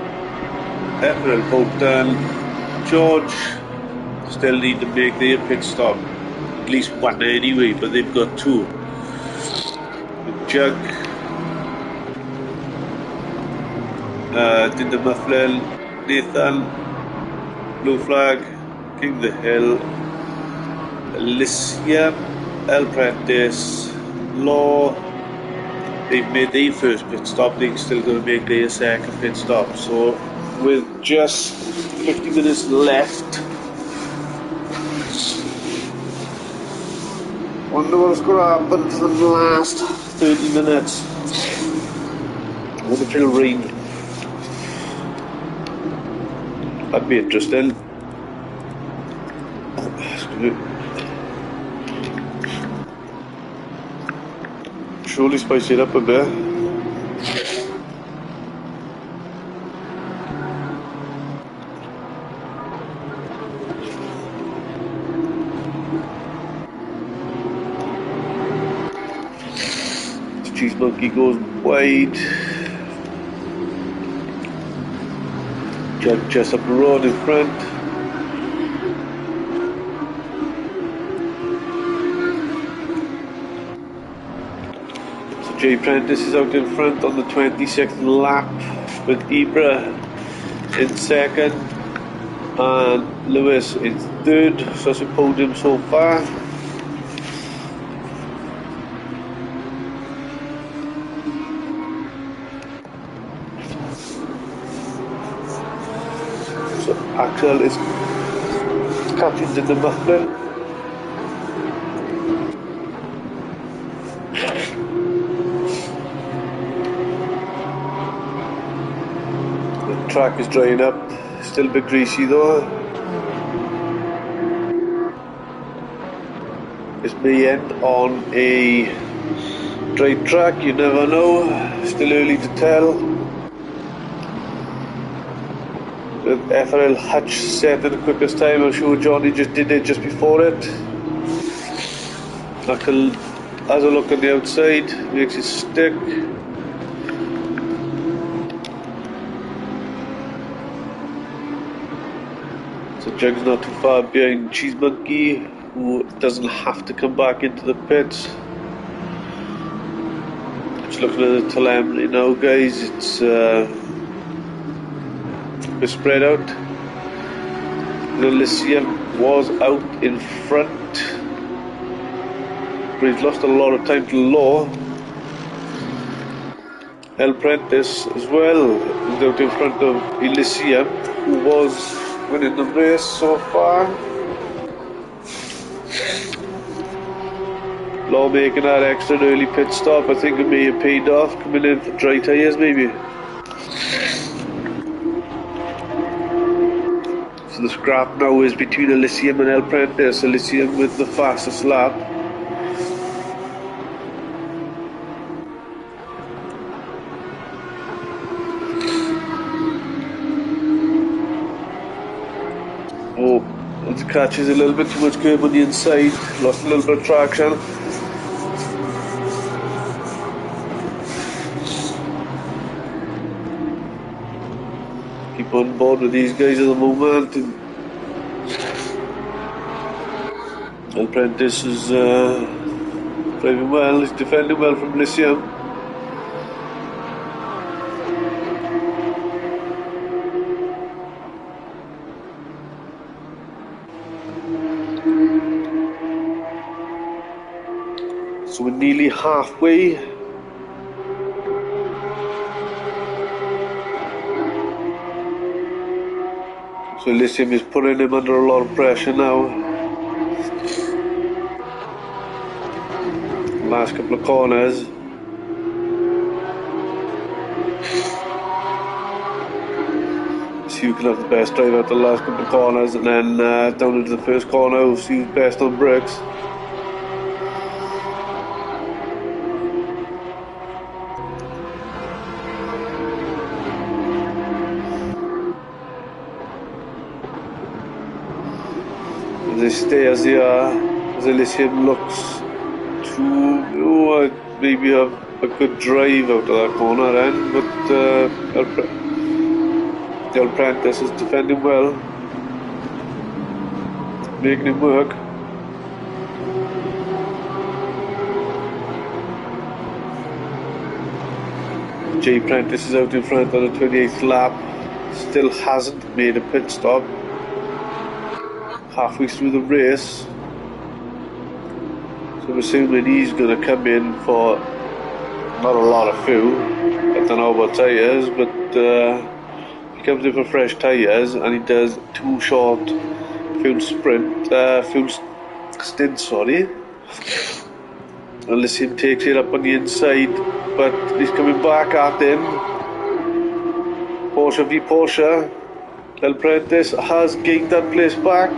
FRL Bolton, George still need to make their pit stop. At least one anyway, but they've got two. Jug, Dinder Mufflin, Nathan, Blue Flag, King of the Hill, Elysium, El Prentice, Law. They've made their first pit stop, they're still going to make their second pit stop. So with just 50 minutes left, wonder what's going to happen for the last 30 minutes. What if it'll rain? That'd be interesting. Surely spice it up a bit. The cheese monkey goes wide. Jug just up the road in front. Jay Prentice is out in front on the 26th lap with Ibra in second and Lewis in third, so that's a podium so far. So Axel is catching in the muffler. Track is drying up, still a bit greasy though. This may end on a dry track, you never know, still early to tell. With FRL Hutch set in the quickest time, I'm sure Johnny just did it just before it. As I look on the outside, makes it stick. Jug's not too far behind Cheese Monkey, who doesn't have to come back into the pits. Just looking at the telemetry now, guys, it's a bit spread out. The Elysium was out in front, but he's lost a lot of time to Law. El Prentice as well is out in front of Elysium, who was winning the race so far. Law making that extra early pit stop, I think it may have paid off, coming in for dry tyres maybe. So the scrap now is between Elysium and El Prentice. Elysium with the fastest lap. The catch is a little bit too much curb on the inside, lost a little bit of traction. Keep on board with these guys at the moment. El Prentice is driving well, he's defending well from Elysium. So we're nearly halfway. So Elysium is putting him under a lot of pressure now. Last couple of corners. See who can have the best drive out the last couple of corners, and then down into the first corner, we'll see who's best on brakes. They stay as they are, as Elysium looks to maybe have a good drive out of that corner then, but the El Prentice is defending well, making him work. Jay Prentice is out in front on the 28th lap. Still hasn't made a pit stop. Halfway through the race. So I'm assuming he's going to come in for not a lot of fuel. I don't know about tyres, but he comes in for fresh tyres and he does 2 short fuel stints, sorry. Unless he takes it up on the inside, but he's coming back at him. Porsche v Porsche. El Prentice has gained that place back.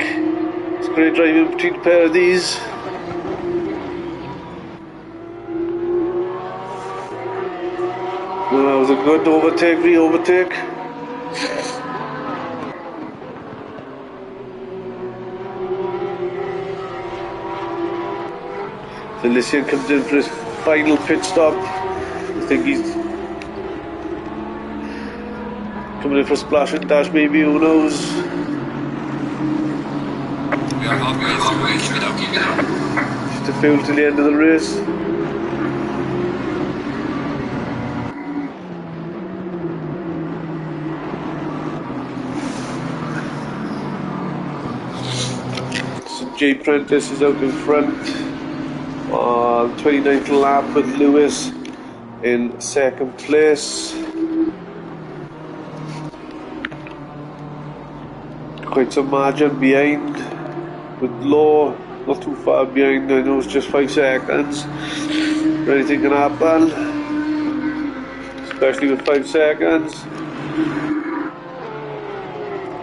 It's great driving between a pair of these. Well, that was a good overtake. So Lysian comes in for his final pit stop. I think he's coming in for a splash and dash, maybe, who knows? We are halfway through, keep it up. Just to fuel till the end of the race. So Jay Prentice is out in front on 29th lap with Lewis in second place. Quite some margin behind with Law, not too far behind. I know it's just 5 seconds. Anything can happen, especially with 5 seconds.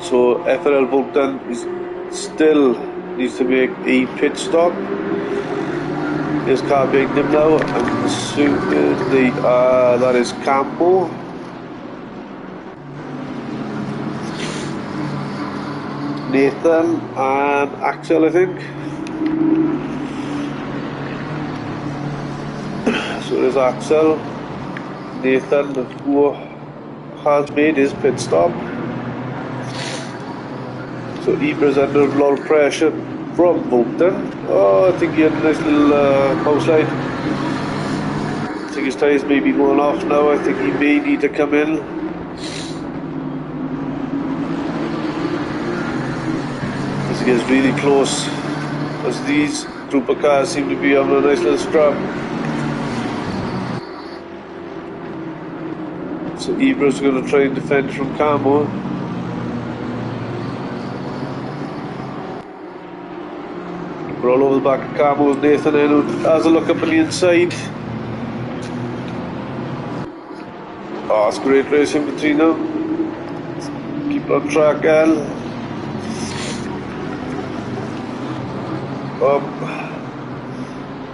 So FRL Bolton is still needs to make a pit stop. His car behind him now. I'm assuming that is Campo. Nathan and Axel, I think. So there's Axel. Nathan, who has made his pit stop. So Ibra's under a lot of pressure from Bolton. Oh, I think he had a nice little power slide. I think his tyres may be going off now. I think he may need to come in. As he gets really close, as these group of cars seem to be having a nice little scrap. So Ibra's going to try and defend from Camo. We're all over the back of Camo with Nathan in, who has a look up on the inside. Oh, it's great racing between them. Keep it on track, Al.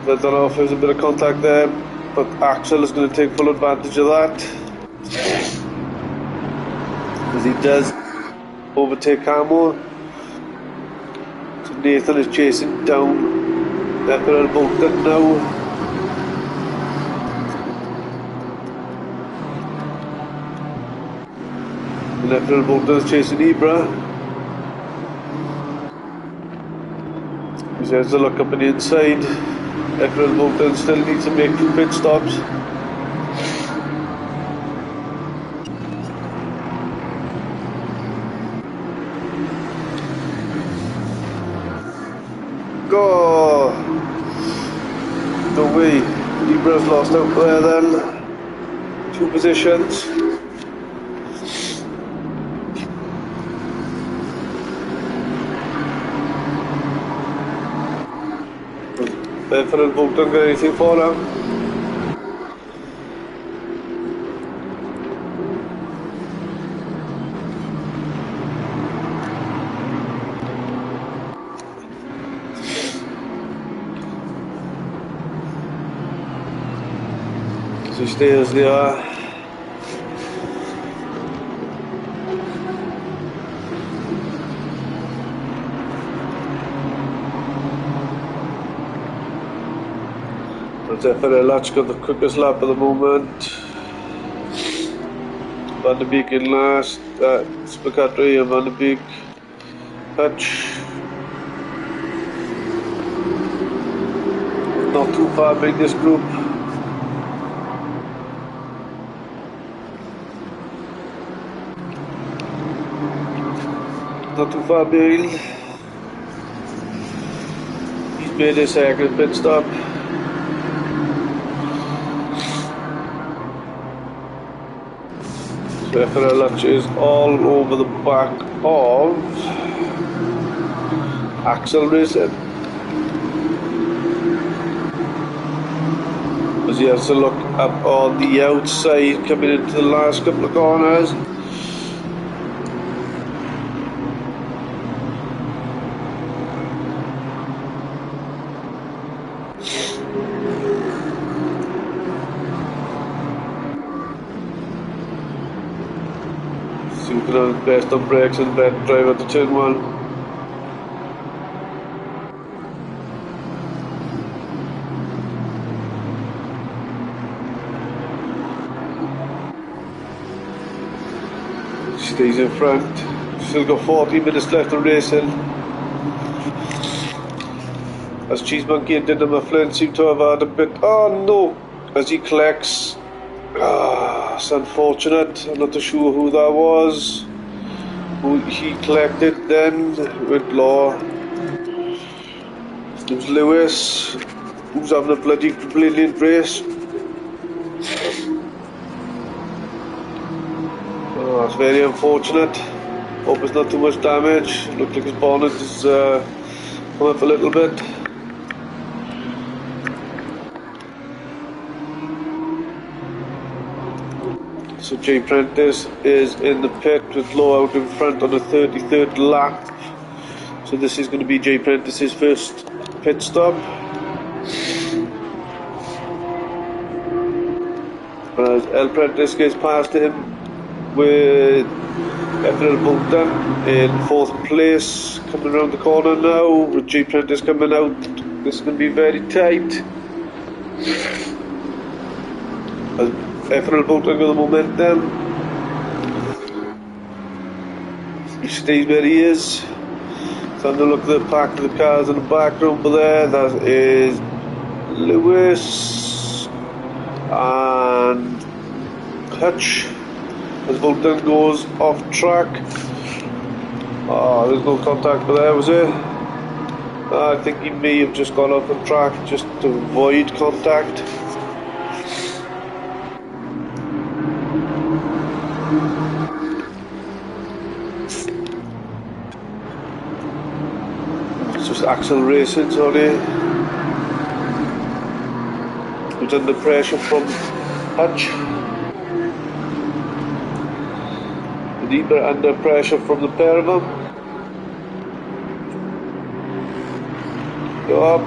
I don't know if there's a bit of contact there, but Axel is going to take full advantage of that. As he does overtake Camo. Nathan is chasing down FRL Bolton now. And FRL Bolton is chasing Ibra. He has a look up on the inside. FRL Bolton still needs to make 2 pit stops. Go! No way. Ibra's lost out there then. 2 positions. FRL Bolton got anything for them? So stay as they are. But FRL ACC got the quickest lap at the moment. Van der Beek in last, Spicatri and Van der Beek. Hutch. Not too far behind this group. not too far behind. He's made his second pit stop. So FRL ACC is all over the back of Axel Racing, as he has to look up on the outside coming into the last couple of corners. Super best on brakes and best drive at the turn one. Stays in front. Still got 40 minutes left of racing. As Cheese Monkey and Dinner Mufflin seem to have had a bit. Oh no! As he collects. It's unfortunate. I'm not too sure who that was. Who he collected then with Law. It was Lewis, who's having a bloody brilliant race. Oh, that's very unfortunate. Hope it's not too much damage. Looks like his bonnet is come up a little bit. So Jay Prentice is in the pit with Low out in front on the 33rd lap. So this is going to be Jay Prentice's first pit stop. As El Prentice gets past him with FRL Bolton in 4th place, coming around the corner now with Jay Prentice coming out. This is going to be very tight. As FRL Bolton with the momentum. He stays where he is. So have a look at the pack of the cars in the background over there. That is Lewis and Hutch. As Bolton goes off track. Oh, there's no contact there, was there? I think he may have just gone off the track just to avoid contact. It's just Axel Racing, sorry. Who's under pressure from Hutch. Deeper under pressure from the pair of them. Go up.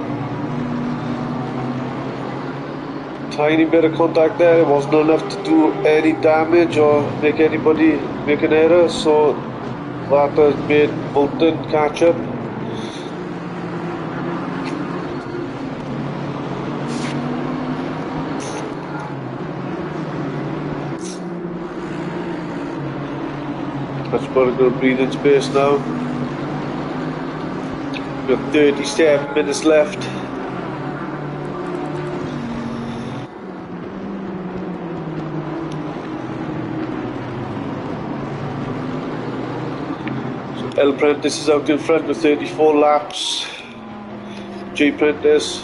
Tiny bit of contact there. It wasn't enough to do any damage or make anybody make an error, so that has made Bolton catch up. That's got a good breathing space now. We've got 37 minutes left. So El Prentice is out in front with 34 laps. J Prentice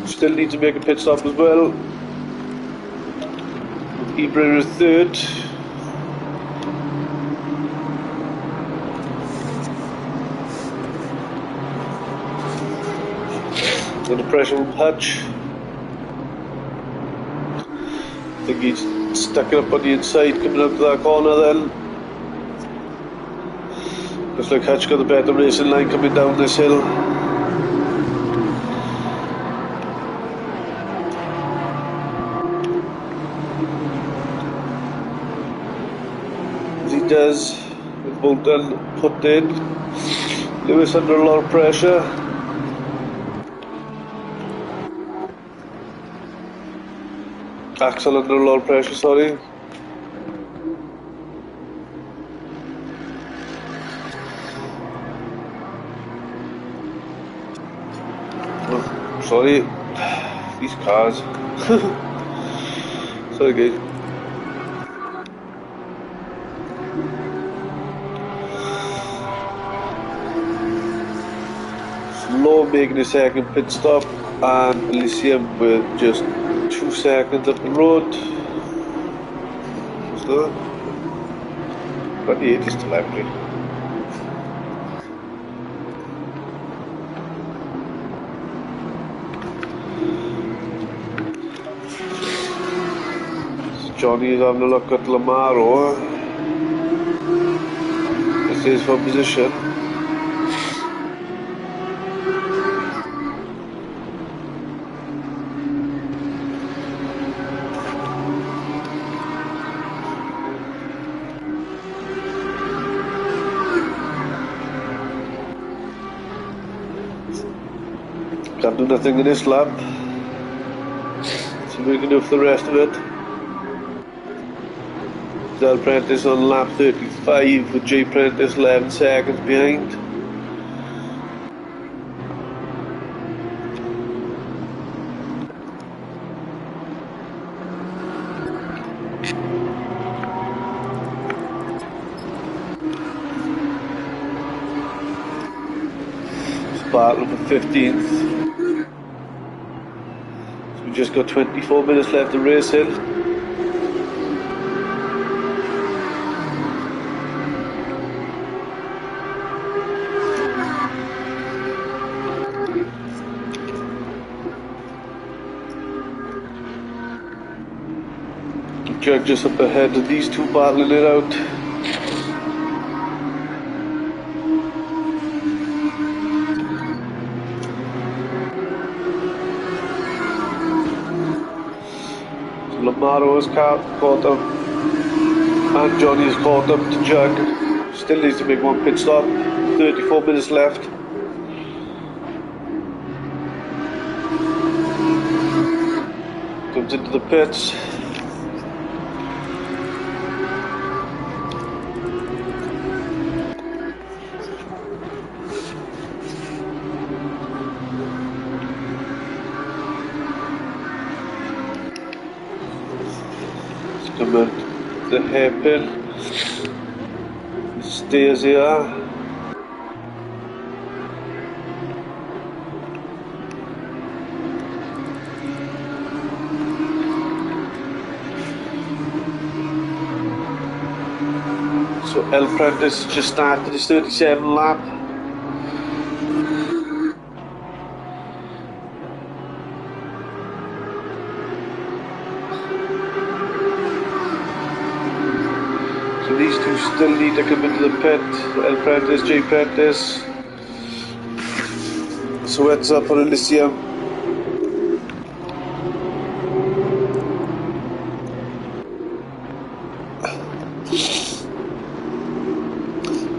still needs to make a pit stop as well. Ibra is third. Under pressure from Hutch. I think he's stuck it up on the inside coming up to that corner then. Looks like Hutch got the better racing line coming down this hill. As he does, with Bolton put in. Lewis under a lot of pressure. Axel under a lot of pressure, sorry. Oh, sorry, these cars. Sorry guys. making a second pit stop, and Elysium with just 2 seconds up the road. What's that? 28 is still empty. Johnny is having a look at Lamaro. This is for position. Can't do nothing in this lap. So we can do for the rest of it. Del Prentice on lap 35 with J Prentice 11 seconds behind. Battle for 15th. So we just got 24 minutes left to race in. Jug just up ahead of these two battling it out. Lamaro is caught up, and Johnny is caught up to Jug. Still needs to make one pit stop. 34 minutes left. Comes into the pits. The hairpin stays here. So El Prentice just started his 37 lap. These two still need to come into the pit. El Prentice, J Prentice. So heads up for Elysium.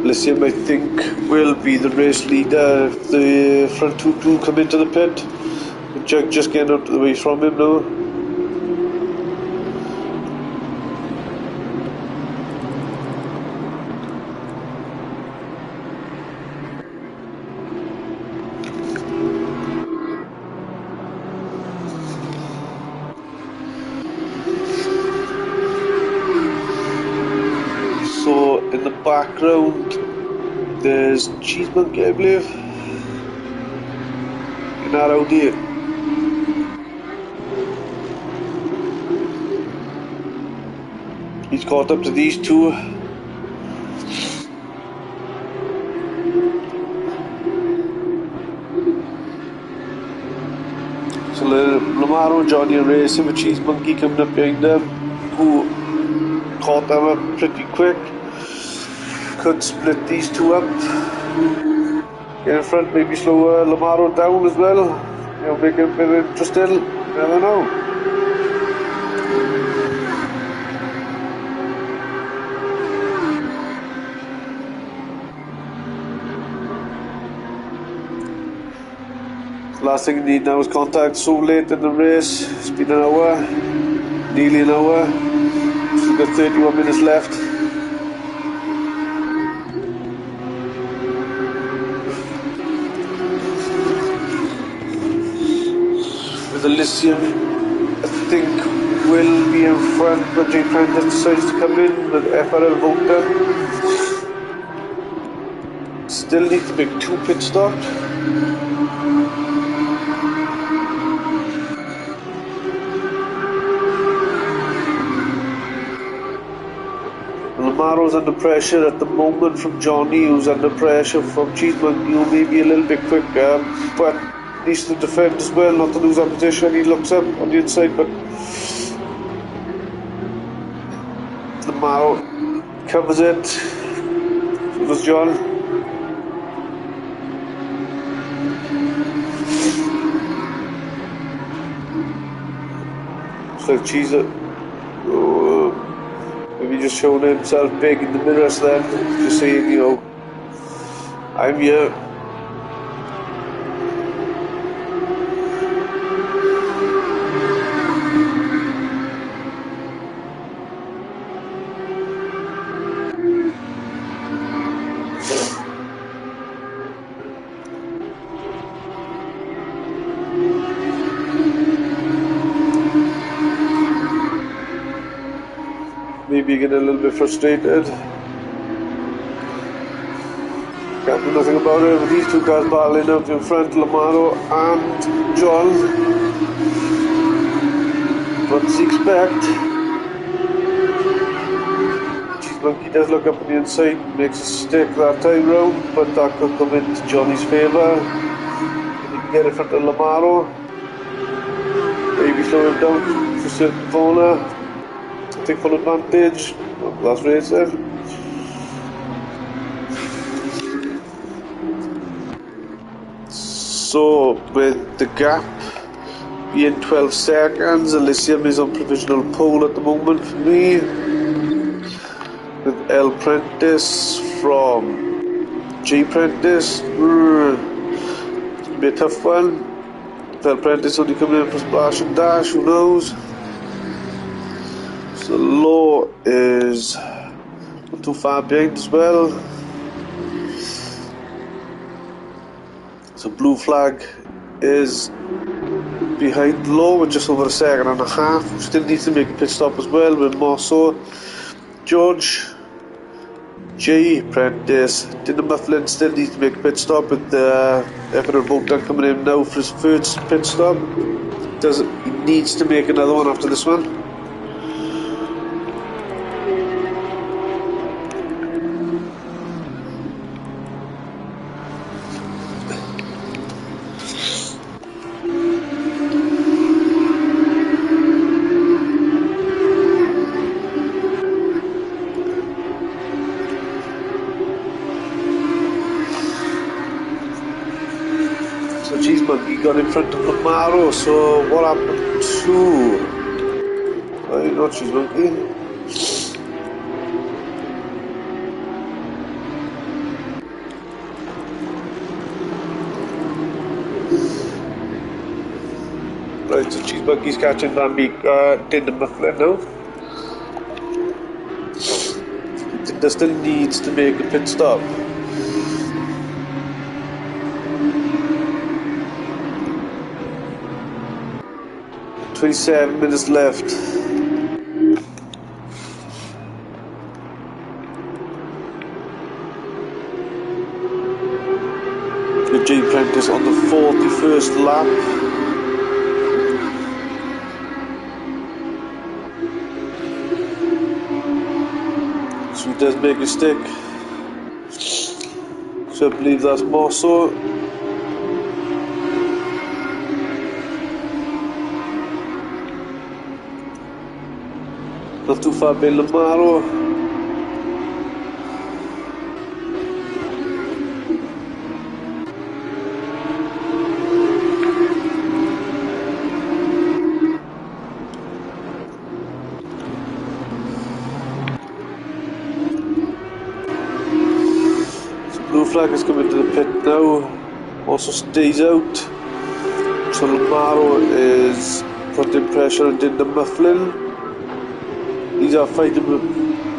Elysium, I think, will be the race leader if the front two come into the pit. The Jug just getting out of the way from him now. In the background, there's Cheese Monkey, I believe, in that Audi. He's caught up to these two. So Lamaro and Johnny are racing with Cheese Monkey coming up behind them, who caught them up pretty quick. Could split these two up. Get in front, maybe slow Lamaro down as well. You know, make it a bit interesting. Never know. Last thing you need now is contact. So late in the race. It's been an hour, nearly an hour. We've got 31 minutes left. Elysium, I think, will be in front, but J Prentice decides to come in with FRL Vodka. Still need to make 2 pit stops. Lamaro's under pressure at the moment from Johnny, who's under pressure from Cheese Monkey, who may be a little bit quicker, but needs to defend as well, not to lose that position. He looks up on the inside, but Lamaro covers it. So does John. Looks like Cheese. Maybe just showing himself big in the mirrors then, just saying, you know, I'm here. Maybe getting a little bit frustrated. Can't do nothing about it with these two cars battling out in front, Lamaro and John. What does he expect? Cheese Monkey does look up on the inside, makes a stick that time round, but that could come into Johnny's favour. He can get in front of Lamaro. Maybe slow him down for a certain corner. Take full advantage. Last race then. So with the gap being 12 seconds, Elysium is on provisional pole at the moment for me, with L Prentice from G Prentice. It's gonna be a tough one. L Prentice only coming in for splash and dash, who knows? So Law is not too far behind as well. So Blue Flag is behind Law with just over a second and a half. Still needs to make a pit stop as well with Mosso, George, J Prentice. Dinner Mufflin still needs to make a pit stop with the FRL Vodka coming in now for his first pit stop. He needs to make another one after this one. Cheese Monkey got in front of Lamaro, so what happened to... not Cheese Monkey. Right, so Cheese Monkey's catching Van Beek, Dinner Mufflin now. Dinner still needs to make a pit stop. 27 minutes left. With J Prentice on the 41st lap. So he does make a stick. So I believe that's Mosso. Not too far behind Lamaro. So Blue Flag is coming to the pit now. Also stays out. So Lamaro is putting pressure and did the Mufflin. These are fighting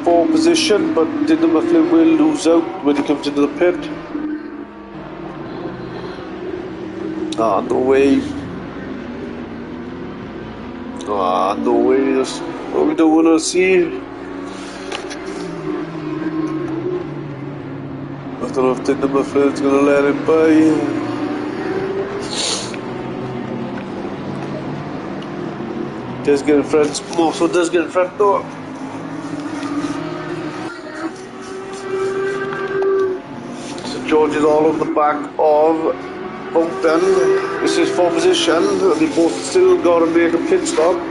for position, but Dinner Mufflin will lose out when he comes into the pit. Ah, no way. Ah, no way. That's what we don't want to see. I don't know if Dinner Muffin's going to let him by. Does get in front, Mosso does get in front though. George is all over the back of Bolton. This is for position, and they both still got to make a pit stop.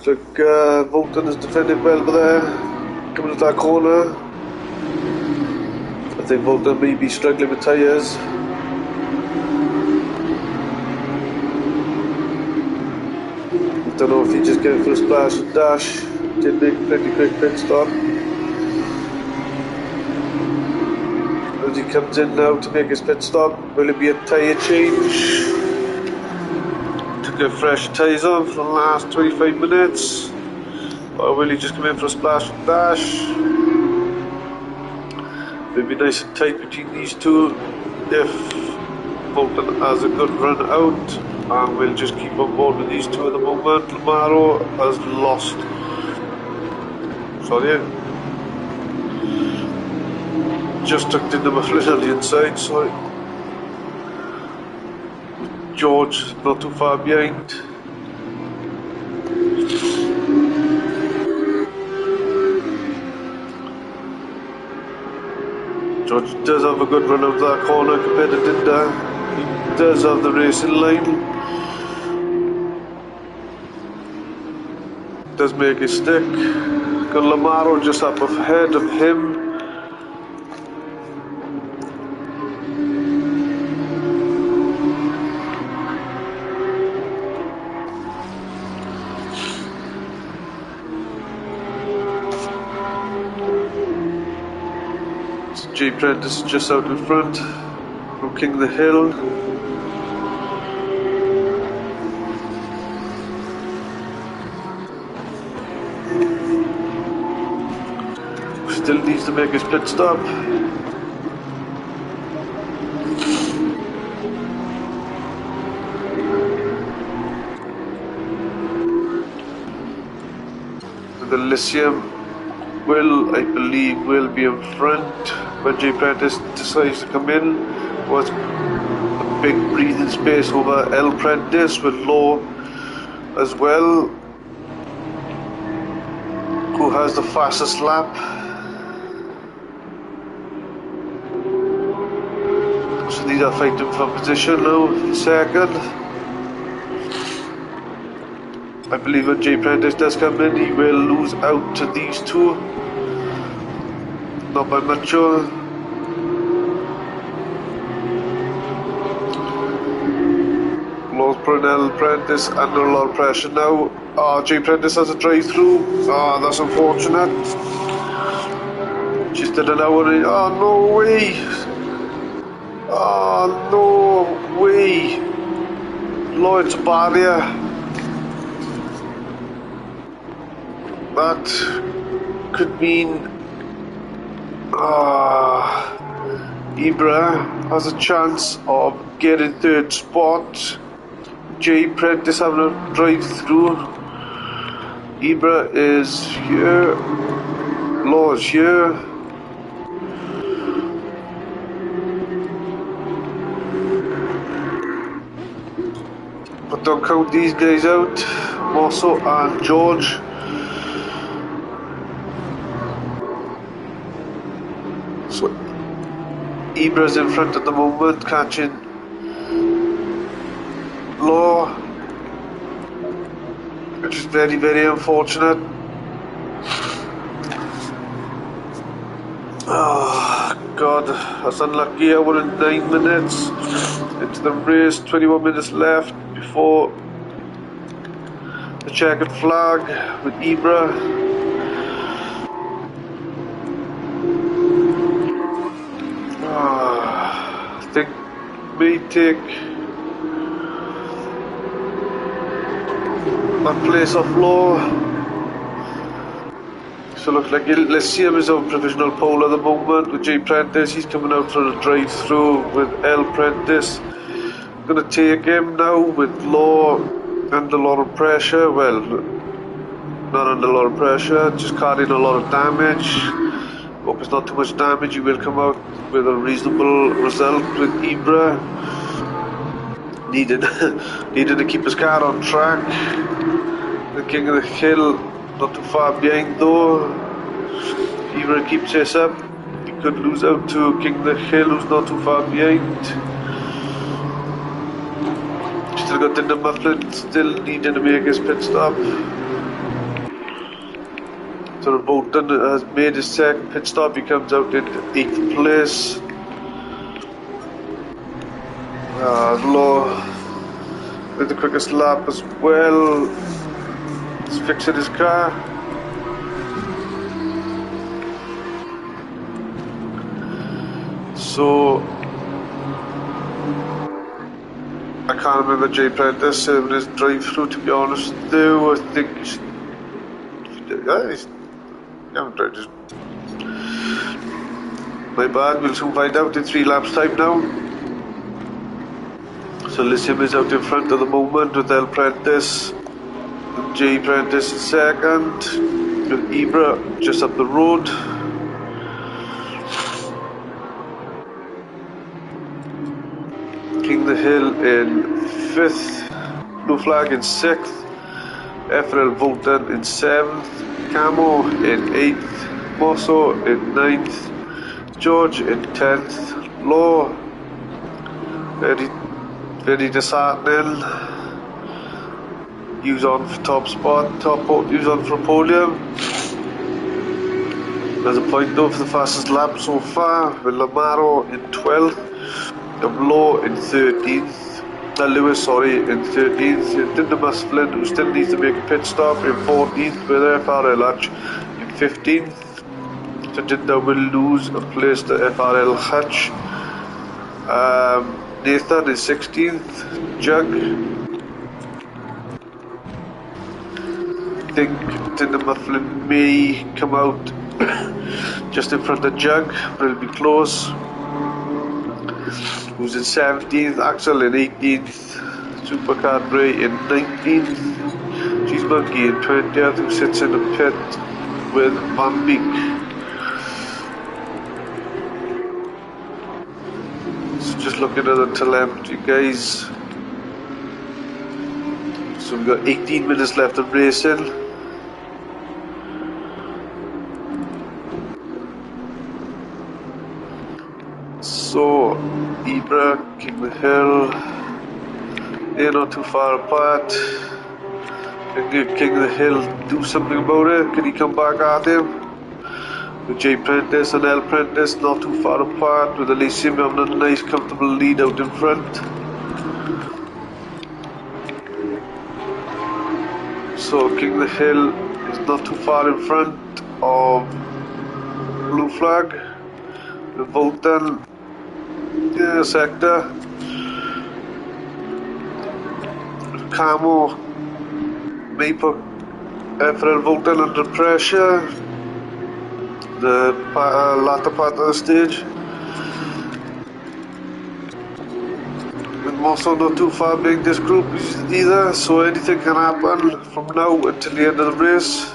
Looks like Bolton has defended well there, coming to that corner. I think Bolton may be struggling with tyres. Don't know if he just came for a splash and dash. Did make a pretty quick pit stop. As he comes in now to make his pit stop, will it be a tyre change? To get fresh tyres on for the last 25 minutes, or will he just come in for a splash and dash? It'll be nice and tight between these two if Bolton has a good run out, and we'll just keep on board with these two at the moment. Lamaro has lost. Sorry, just tucked in the mufflers on the inside. Sorry. George not too far behind. George does have a good run out of that corner compared to Dinda. He does have the racing line. Does make a stick. Got Lamaro just up ahead of him. J. Prentice just out in front from King of the Hill. Still needs to make his pit stop. The Lyceum will, I believe, will be in front when J. Prentice decides to come in. Was a big breathing space over L. Prentice with Law as well, who has the fastest lap. So these are fighting for position now, second. I believe when J. Prentice does come in, he will lose out to these two. Not by much, sure. Lord Brunel Prentice under a lot of pressure now. J. Prentice has a drive through. That's unfortunate. She's did an hour in. No way. No way. Lloyd's barrier. That could mean Ibra has a chance of getting third spot. J. Prentice having a drive through. Ibra is here. Law is here. But don't count these guys out. Mosso and George. So Ibra's in front at the moment, catching Law, which is very, very unfortunate. God, that's unlucky. Hour and 9 minutes into the race, 21 minutes left before the checkered flag with Ibra. I think may take that place off Law. So looks like Lyceum is on provisional pole at the moment with J. Prentice. He's coming out for a drive through with L. Prentice. Gonna take him now with Law under a lot of pressure. Well, not under a lot of pressure, just carrying a lot of damage. Hope it's not too much damage. You will come out with a reasonable result with Ibra. Needed to keep his car on track. The King of the Hill not too far behind though. Ibra keeps this up. He could lose out to King of the Hill, who's not too far behind. Still got Tinder Mufflin, still needing to make his pit stop. So Bolton has made his second pit stop. He comes out in 8th place. Law with the quickest lap as well. He's fixing his car. So I can't remember Jay Prentice serving his drive-through, to be honest with you. I think he's haven't tried his. My bad, we'll soon find out in 3 laps time now. So Lysium is out in front at the moment with El Prentice. Jay Prentice in second. With Ibra just up the road. King the Hill in 5th. Blue Flag in 6th. FRL Volton in 7th. Camo in 8th. Mosso in 9th. George in 10th. Law very disheartening. Use on for top spot, use on for podium. There's a point though for the fastest lap so far, with Lamaro in 12th, and Lowe in 13th. Lewis, sorry, in 13th. Tinder Mufflin, who still needs to make a pit stop, in 14th, with FRL ACC in 15th. So Tinder will lose a place to FRL ACC. Nathan is 16th. Jug, I think Tinder Mufflin may come out just in front of Jug, but it'll be close. Who's in 17th, Axel in 18th, Supercar Bray in 19th, Cheese Monkey in 20th, who sits in the pit with Van Beek. So just looking at the telemetry, guys. So we've got 18 minutes left of racing. So Ibra, King of the Hill, they're not too far apart. Can King of the Hill do something about it? Can he come back at him? With Jay Prentice and El Prentice not too far apart, with Elysium having a nice comfortable lead out in front. So King of the Hill is not too far in front of Blue Flag. The Volton, yeah, sector. Camo may put FRL Volton under pressure. The latter part of the stage. With Mosso not too far being this group either, so anything can happen from now until the end of the race.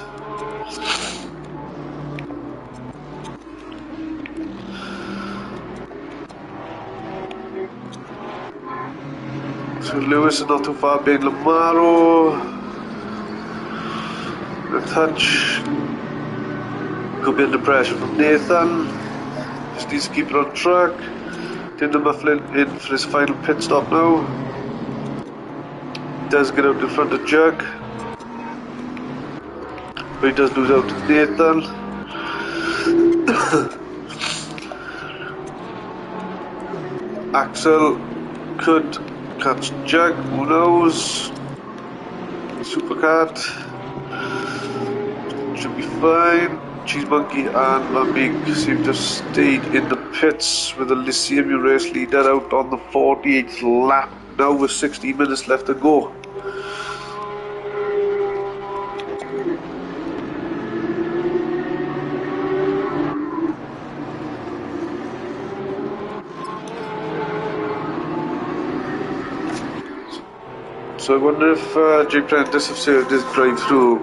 So Lewis is not too far being Lamaro. A touch. Could be under pressure from Nathan. Just needs to keep it on track. Tinder Mufflin in for his final pit stop now. Does get out in front of Jug, but he does lose out to Nathan. Axel could catch Jug, who knows? Supercat should be fine. Cheese Monkey and Van Beek seem to have stayed in the pits with the Lysium race leader out on the 48th lap now with 60 minutes left to go. So I wonder if Jay Prentice have saved his drive-through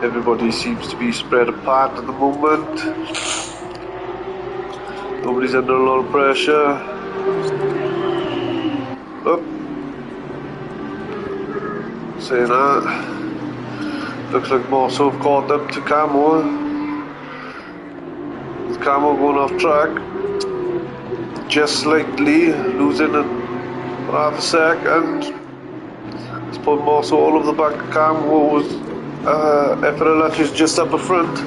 Everybody seems to be spread apart at the moment. Nobody's under a lot of pressure. Oh. Saying that. Looks like Mosso have caught up to Camo. With Camo going off track. Just slightly losing half a second. It's put Mosso all over the back of Camo. Was FRL ACC just up the front.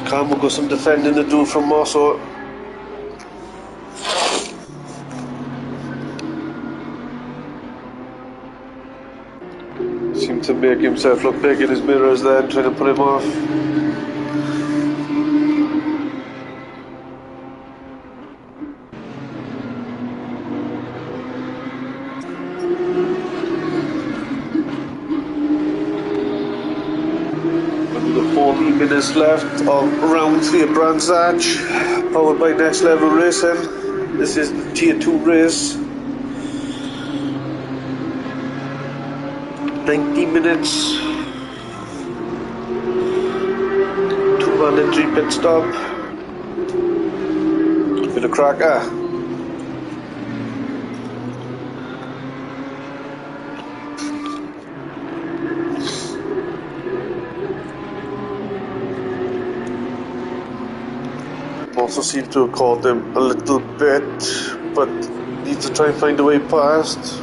Camo got some defending to do from Mosso. Seemed to make himself look big in his mirrors then, trying to put him off. Under 40 minutes left of round 3 at Brands Hatch, powered by Next Level Racing. This is the Tier 2 race. 90 minutes, 2 mandatory pit stop, bit of cracker. Also seem to have caught him a little bit, but needs to try and find a way past.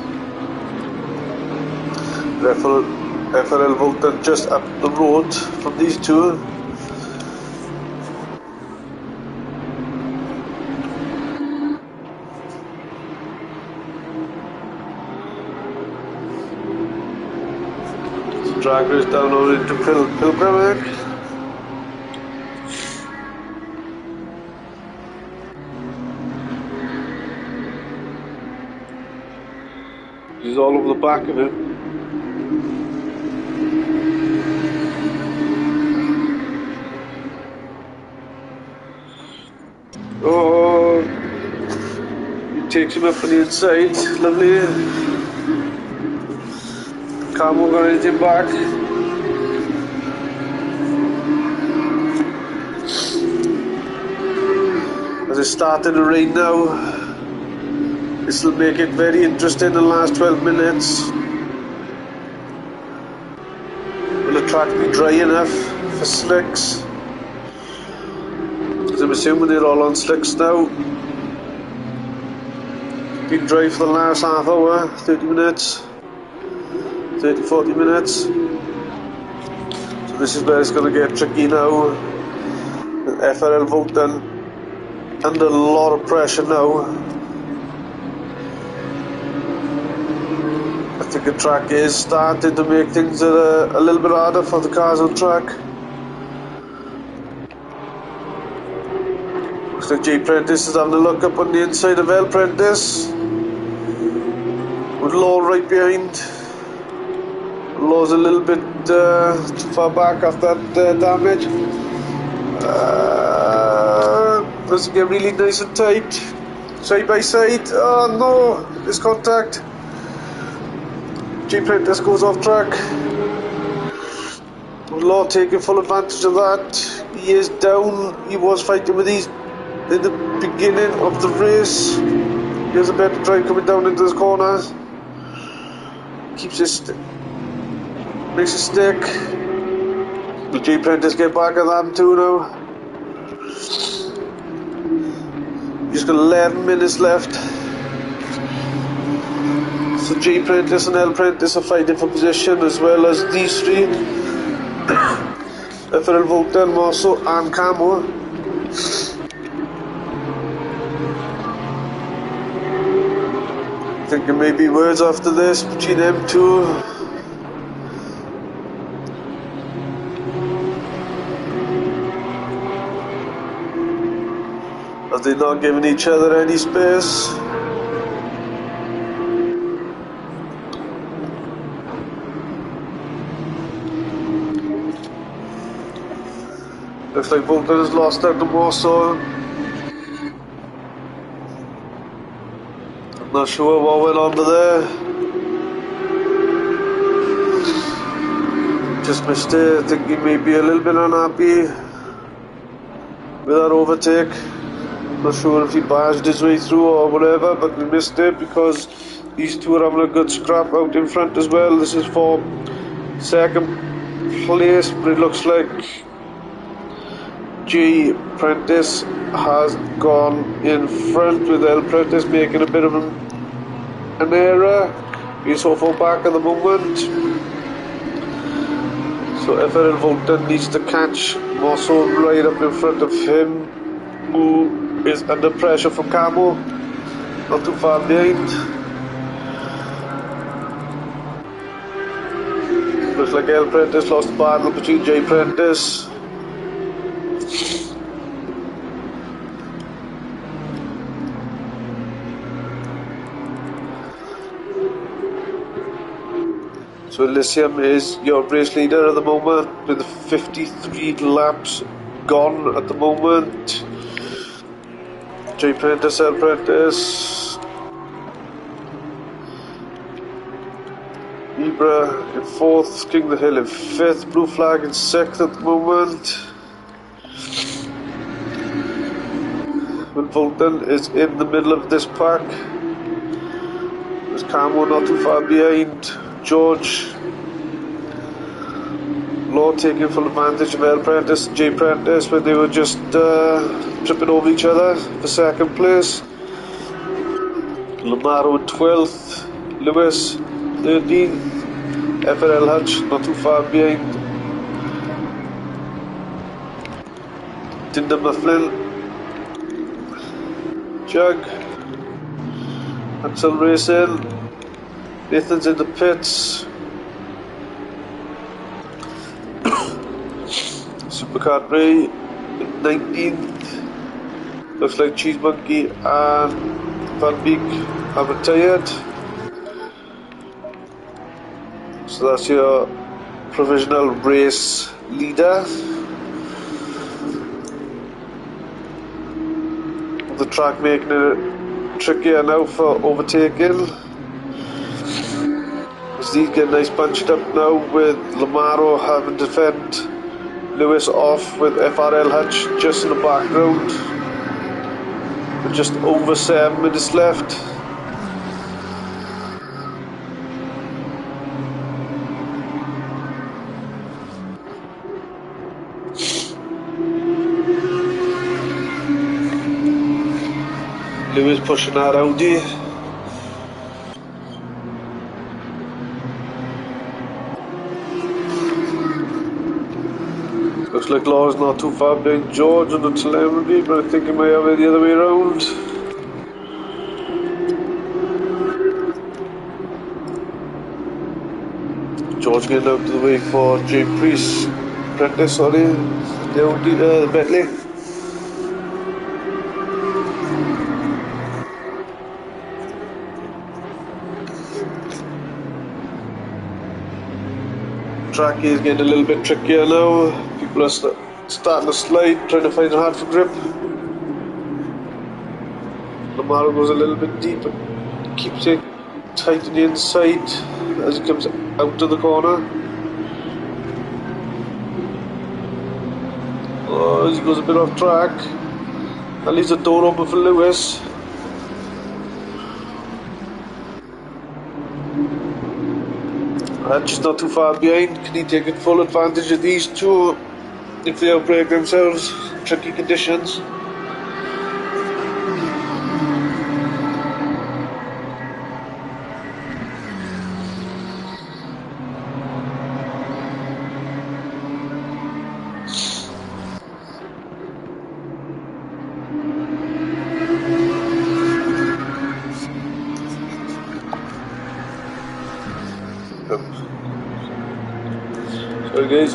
FRL Vodka just up the road from these two. So drag race down over into Pilgrim. He's all over the back of him. Oh, he takes him up on the inside, lovely. Camo got anything back. As it's starting to rain now, this will make it very interesting in the last 12 minutes. Will the track be dry enough for slicks? I'm assuming they're all on slicks now. Been dry for the last half hour, 30 minutes, 30-40 minutes. So this is where it's going to get tricky now. FRL Vodka under a lot of pressure now. I think the track is starting to make things a little bit harder for the cars on track. Looks like J. Prentice is having a look up on the inside of L. Prentice, with Law right behind. Law's a little bit too far back after that damage. Does it get really nice and tight? Side by side. Oh no, there's contact. J. Prentice goes off track. Law taking full advantage of that. He is down. He was fighting with these in the beginning of the race. He has a better drive coming down into this corner. Keeps his makes it stick. Will J. Prentice get back at them too now? He's got 11 minutes left. So J. Prentice and L. Prentice are fighting for position, as well as these three. FRL Vodka, Mosso and Camo. I think there may be words after this between them two. Are they not giving each other any space? Looks like Vodka has lost out the more, so I'm not sure what went on there. Just missed it. I think he may be a little bit unhappy with that overtake. Not sure if he barged his way through or whatever, but we missed it because these two are having a good scrap out in front as well. This is for second place, but it looks like G. Prentice has gone in front with L. Prentice making a bit of an error. He's so far back at the moment. So FRL Volta needs to catch Mosso right up in front of him, who is under pressure from Camo, not too far behind. Looks like L. Prentice lost the battle between J. Prentice. So Elysium is your race leader at the moment with 53 laps gone at the moment. J. Prentice, L. Prentice, Ibra in 4th, King of the Hill in 5th, Blue Flag in 6th at the moment. Will Volton is in the middle of this pack. There's Camo not too far behind. George Law taking full advantage of L. Prentice and J. Prentice when they were just tripping over each other for second place. Lamaro in 12th, Lewis 13th, FRL Hutch not too far behind. Tinder Mifflin, Jug, Axel Racing, Nathan's in the pits. Supercard Ray in 19th. Looks like Cheese Monkey and Van Beek have retired. So that's your provisional race leader. The track making it trickier now for overtaking. As these get nice bunched up now with Lamaro having to defend Lewis off with FRL Hutch just in the background. With just over 7 minutes left. Lewis pushing that Audi. Looks like Law's not too far behind George on the telemetry, but I think he might have it the other way around. George getting out of the way for J. Prentice, sorry, the Bentley. Track is getting a little bit trickier now. People are starting to slide, trying to find a hard for grip. Lamar goes a little bit deep and keeps it tight to the inside as he comes out of the corner. Oh, as he goes a bit off track. That leaves the door open for Lewis. Just not too far behind. Can he take full advantage of these two if they outbreak themselves in tricky conditions? Sorry guys.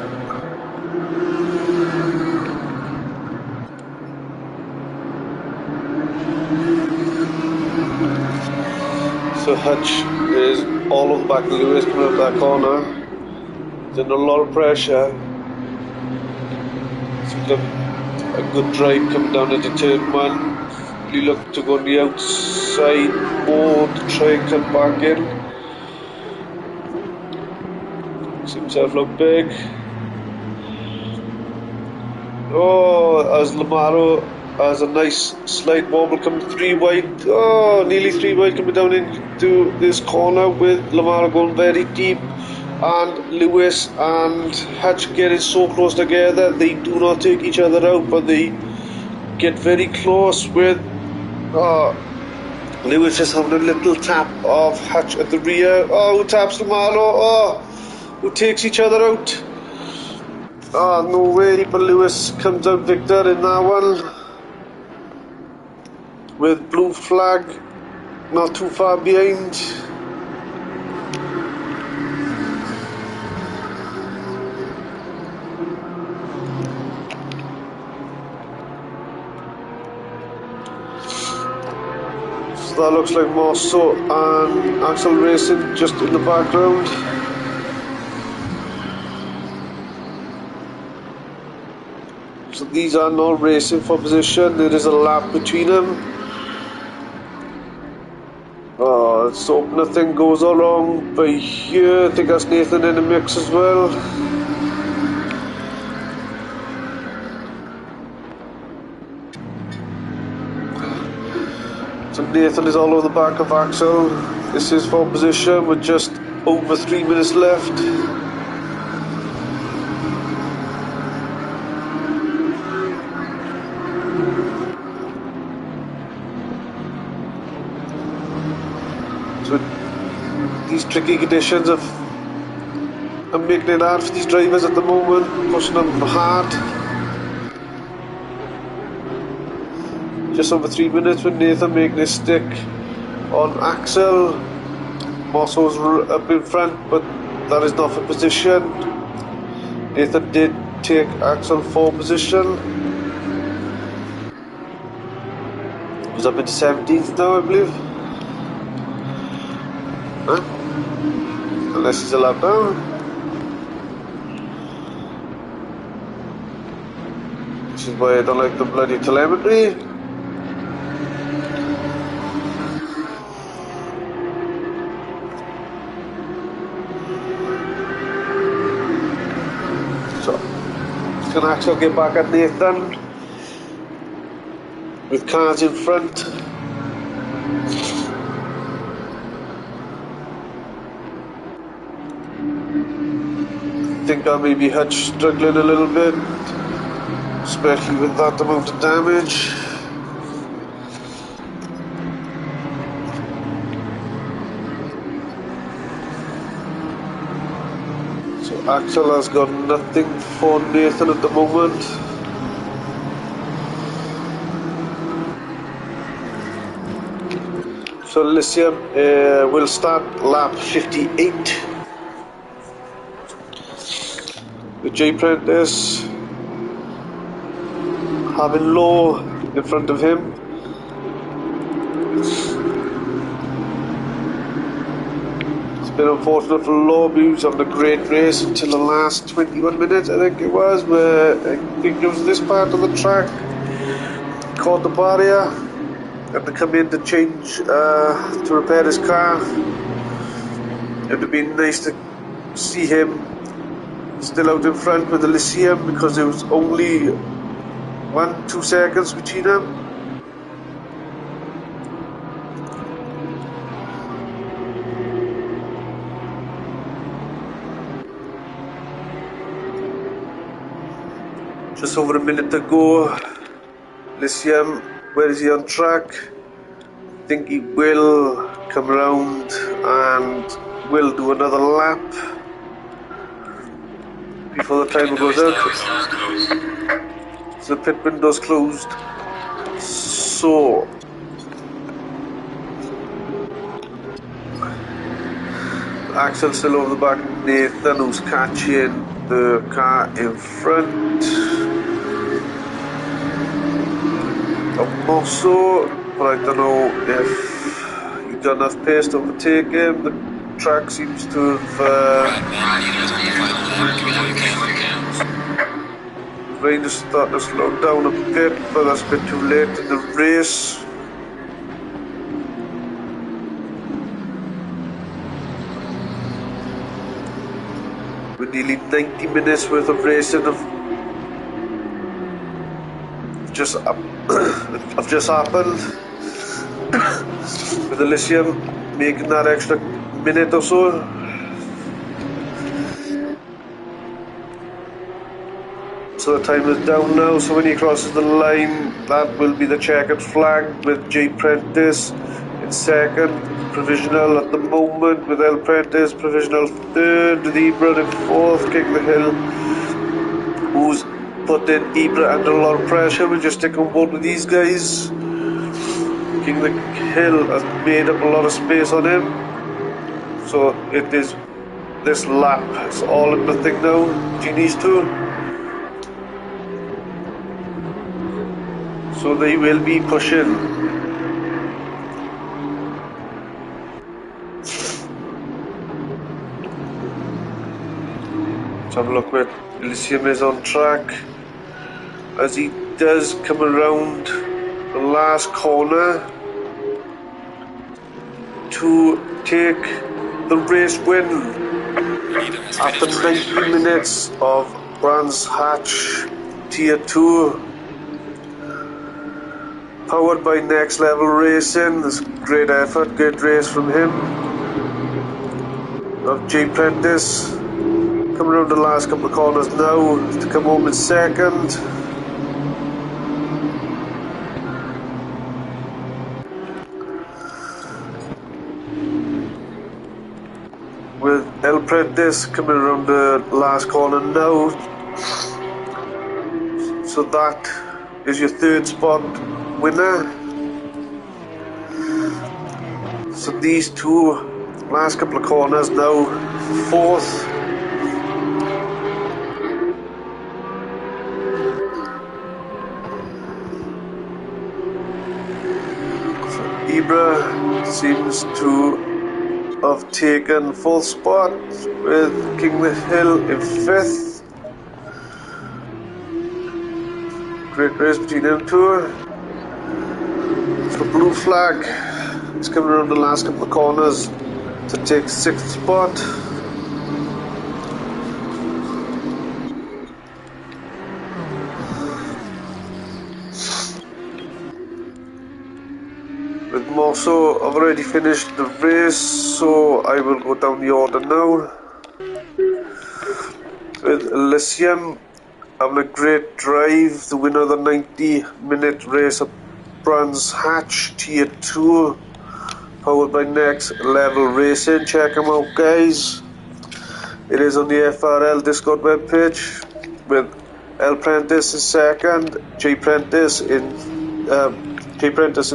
So Hutch is all over the back of Lewis coming up that corner. He's under a lot of pressure. Seems to have a good drive coming down into turn 1. Really look to go on the outside more to try and cut back in. Makes himself look big. Oh, as Lamaro has a nice slight wobble coming 3 wide. Oh, nearly 3 wide coming down into this corner with Lamaro going very deep. And Lewis and Hutch getting so close together. They do not take each other out, but they get very close with Lewis just having a little tap of Hutch at the rear. Oh, who taps Lamaro? Oh, who takes each other out? Oh, no way, but Lewis comes out victor in that one. With blue flag not too far behind. So that looks like Mosso and Axel Racing just in the background. So these are not racing for position, there is a lap between them. Oh, let's hope nothing goes wrong by here. I think that's Nathan in the mix as well. So Nathan is all over the back of Axel. This is for position with just over 3 minutes left. So these tricky conditions are making it hard for these drivers at the moment, pushing them hard. Just over 3 minutes with Nathan making his stick on Axel. Mosso's up in front, but that is not for position. Nathan did take Axel for position. He's up into 17th now, I believe. Huh? Unless he's a lap down. This is why I don't like the bloody telemetry. So, can Axel get back at Nathan with cars in front? I think I may be Hutch struggling a little bit, especially with that amount of damage. So Axel has got nothing for Nathan at the moment. So Lyceum will start lap 58. With J Prentice having Low in front of him. It's been unfortunate for Low, but he was having a great race until the last 21 minutes, I think it was, where I think it was this part of the track caught the barrier, had to come in to change, to repair his car. It would have been nice to see him still out in front with the Lyceum, because there was only 1-2 seconds between them. Just over a minute to go. Lyceum, where is he on track? I think he will come around and will do another lap before the timer goes out. So the pit window's closed. So Axel still over the back of Nathan, who's catching the car in front of Mosso, but I don't know if he's got enough pace to overtake him. The track seems to have Trying to start to slow down a bit, but that's a bit too late in the race. We're nearly 90 minutes worth of racing have just happened. With Elysium making that extra minute or so. So the time is down now, so when he crosses the line, that will be the checkered flag with J. Prentice in second, provisional at the moment with L. Prentice, provisional third, with Ibra in fourth, King of the Hill, who's put in Ibra under a lot of pressure. We'll just stick on board with these guys. King of the Hill has made up a lot of space on him, so it is this lap, it's all or nothing now, Genie's two. So they will be pushing. Let's have a look where Elysium is on track. As he does come around the last corner to take the race win. After 90 minutes of Brands Hatch Tier 2. Powered by Next Level Racing, this great effort, great race from him. Of J. Prentice, coming around the last couple of corners now to come home in second. With L. Prentice coming around the last corner now. So that is your third spot winner. So these two last couple of corners now, fourth. So Ibra seems to have taken fourth spot with King of the Hill in fifth. Great race between them two. So Blue Flag is coming around the last couple of corners to take sixth spot. With Mosso, I've already finished the race, so I will go down the order now. With Elysium having a great drive, the winner of the 90-minute race at Brands Hatch Tier 2, powered by Next Level Racing. Check them out, guys. It is on the FRL Discord webpage with L. Prentice in second, J. Prentice in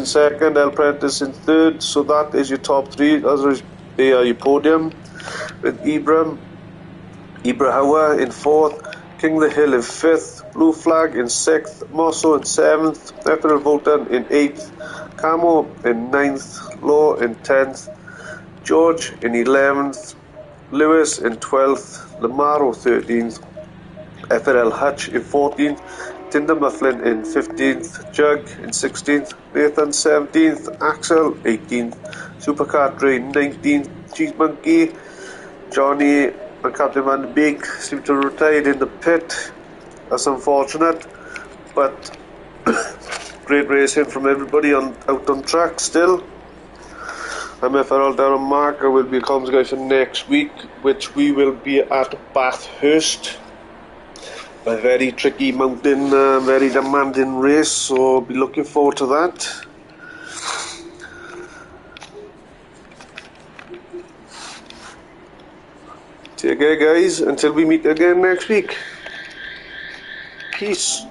second, L. Prentice in third. So that is your top three. As they are your podium with Ibra Hauer in fourth, King of the Hill in fifth, Blue Flag in sixth, Mosso in seventh, FRL Voltan in eighth, Camo in ninth, Law in 10th, George in 11th, Lewis in 12th, Lamaro 13th, FRL Hutch in 14th, Tinder Mufflin in 15th, Jug in 16th, Nathan 17th, Axel 18th, Supercar Train 19th, Cheese Monkey, Johnny and Captain Van Beek seem to have retired in the pit. That's unfortunate, but great racing from everybody out on track still. I'm FRL Darren Mark. I will be a comms guy for next week, which we will be at Bathurst. A very tricky mountain, very demanding race, so I'll be looking forward to that. Take care, guys, until we meet again next week. Peace.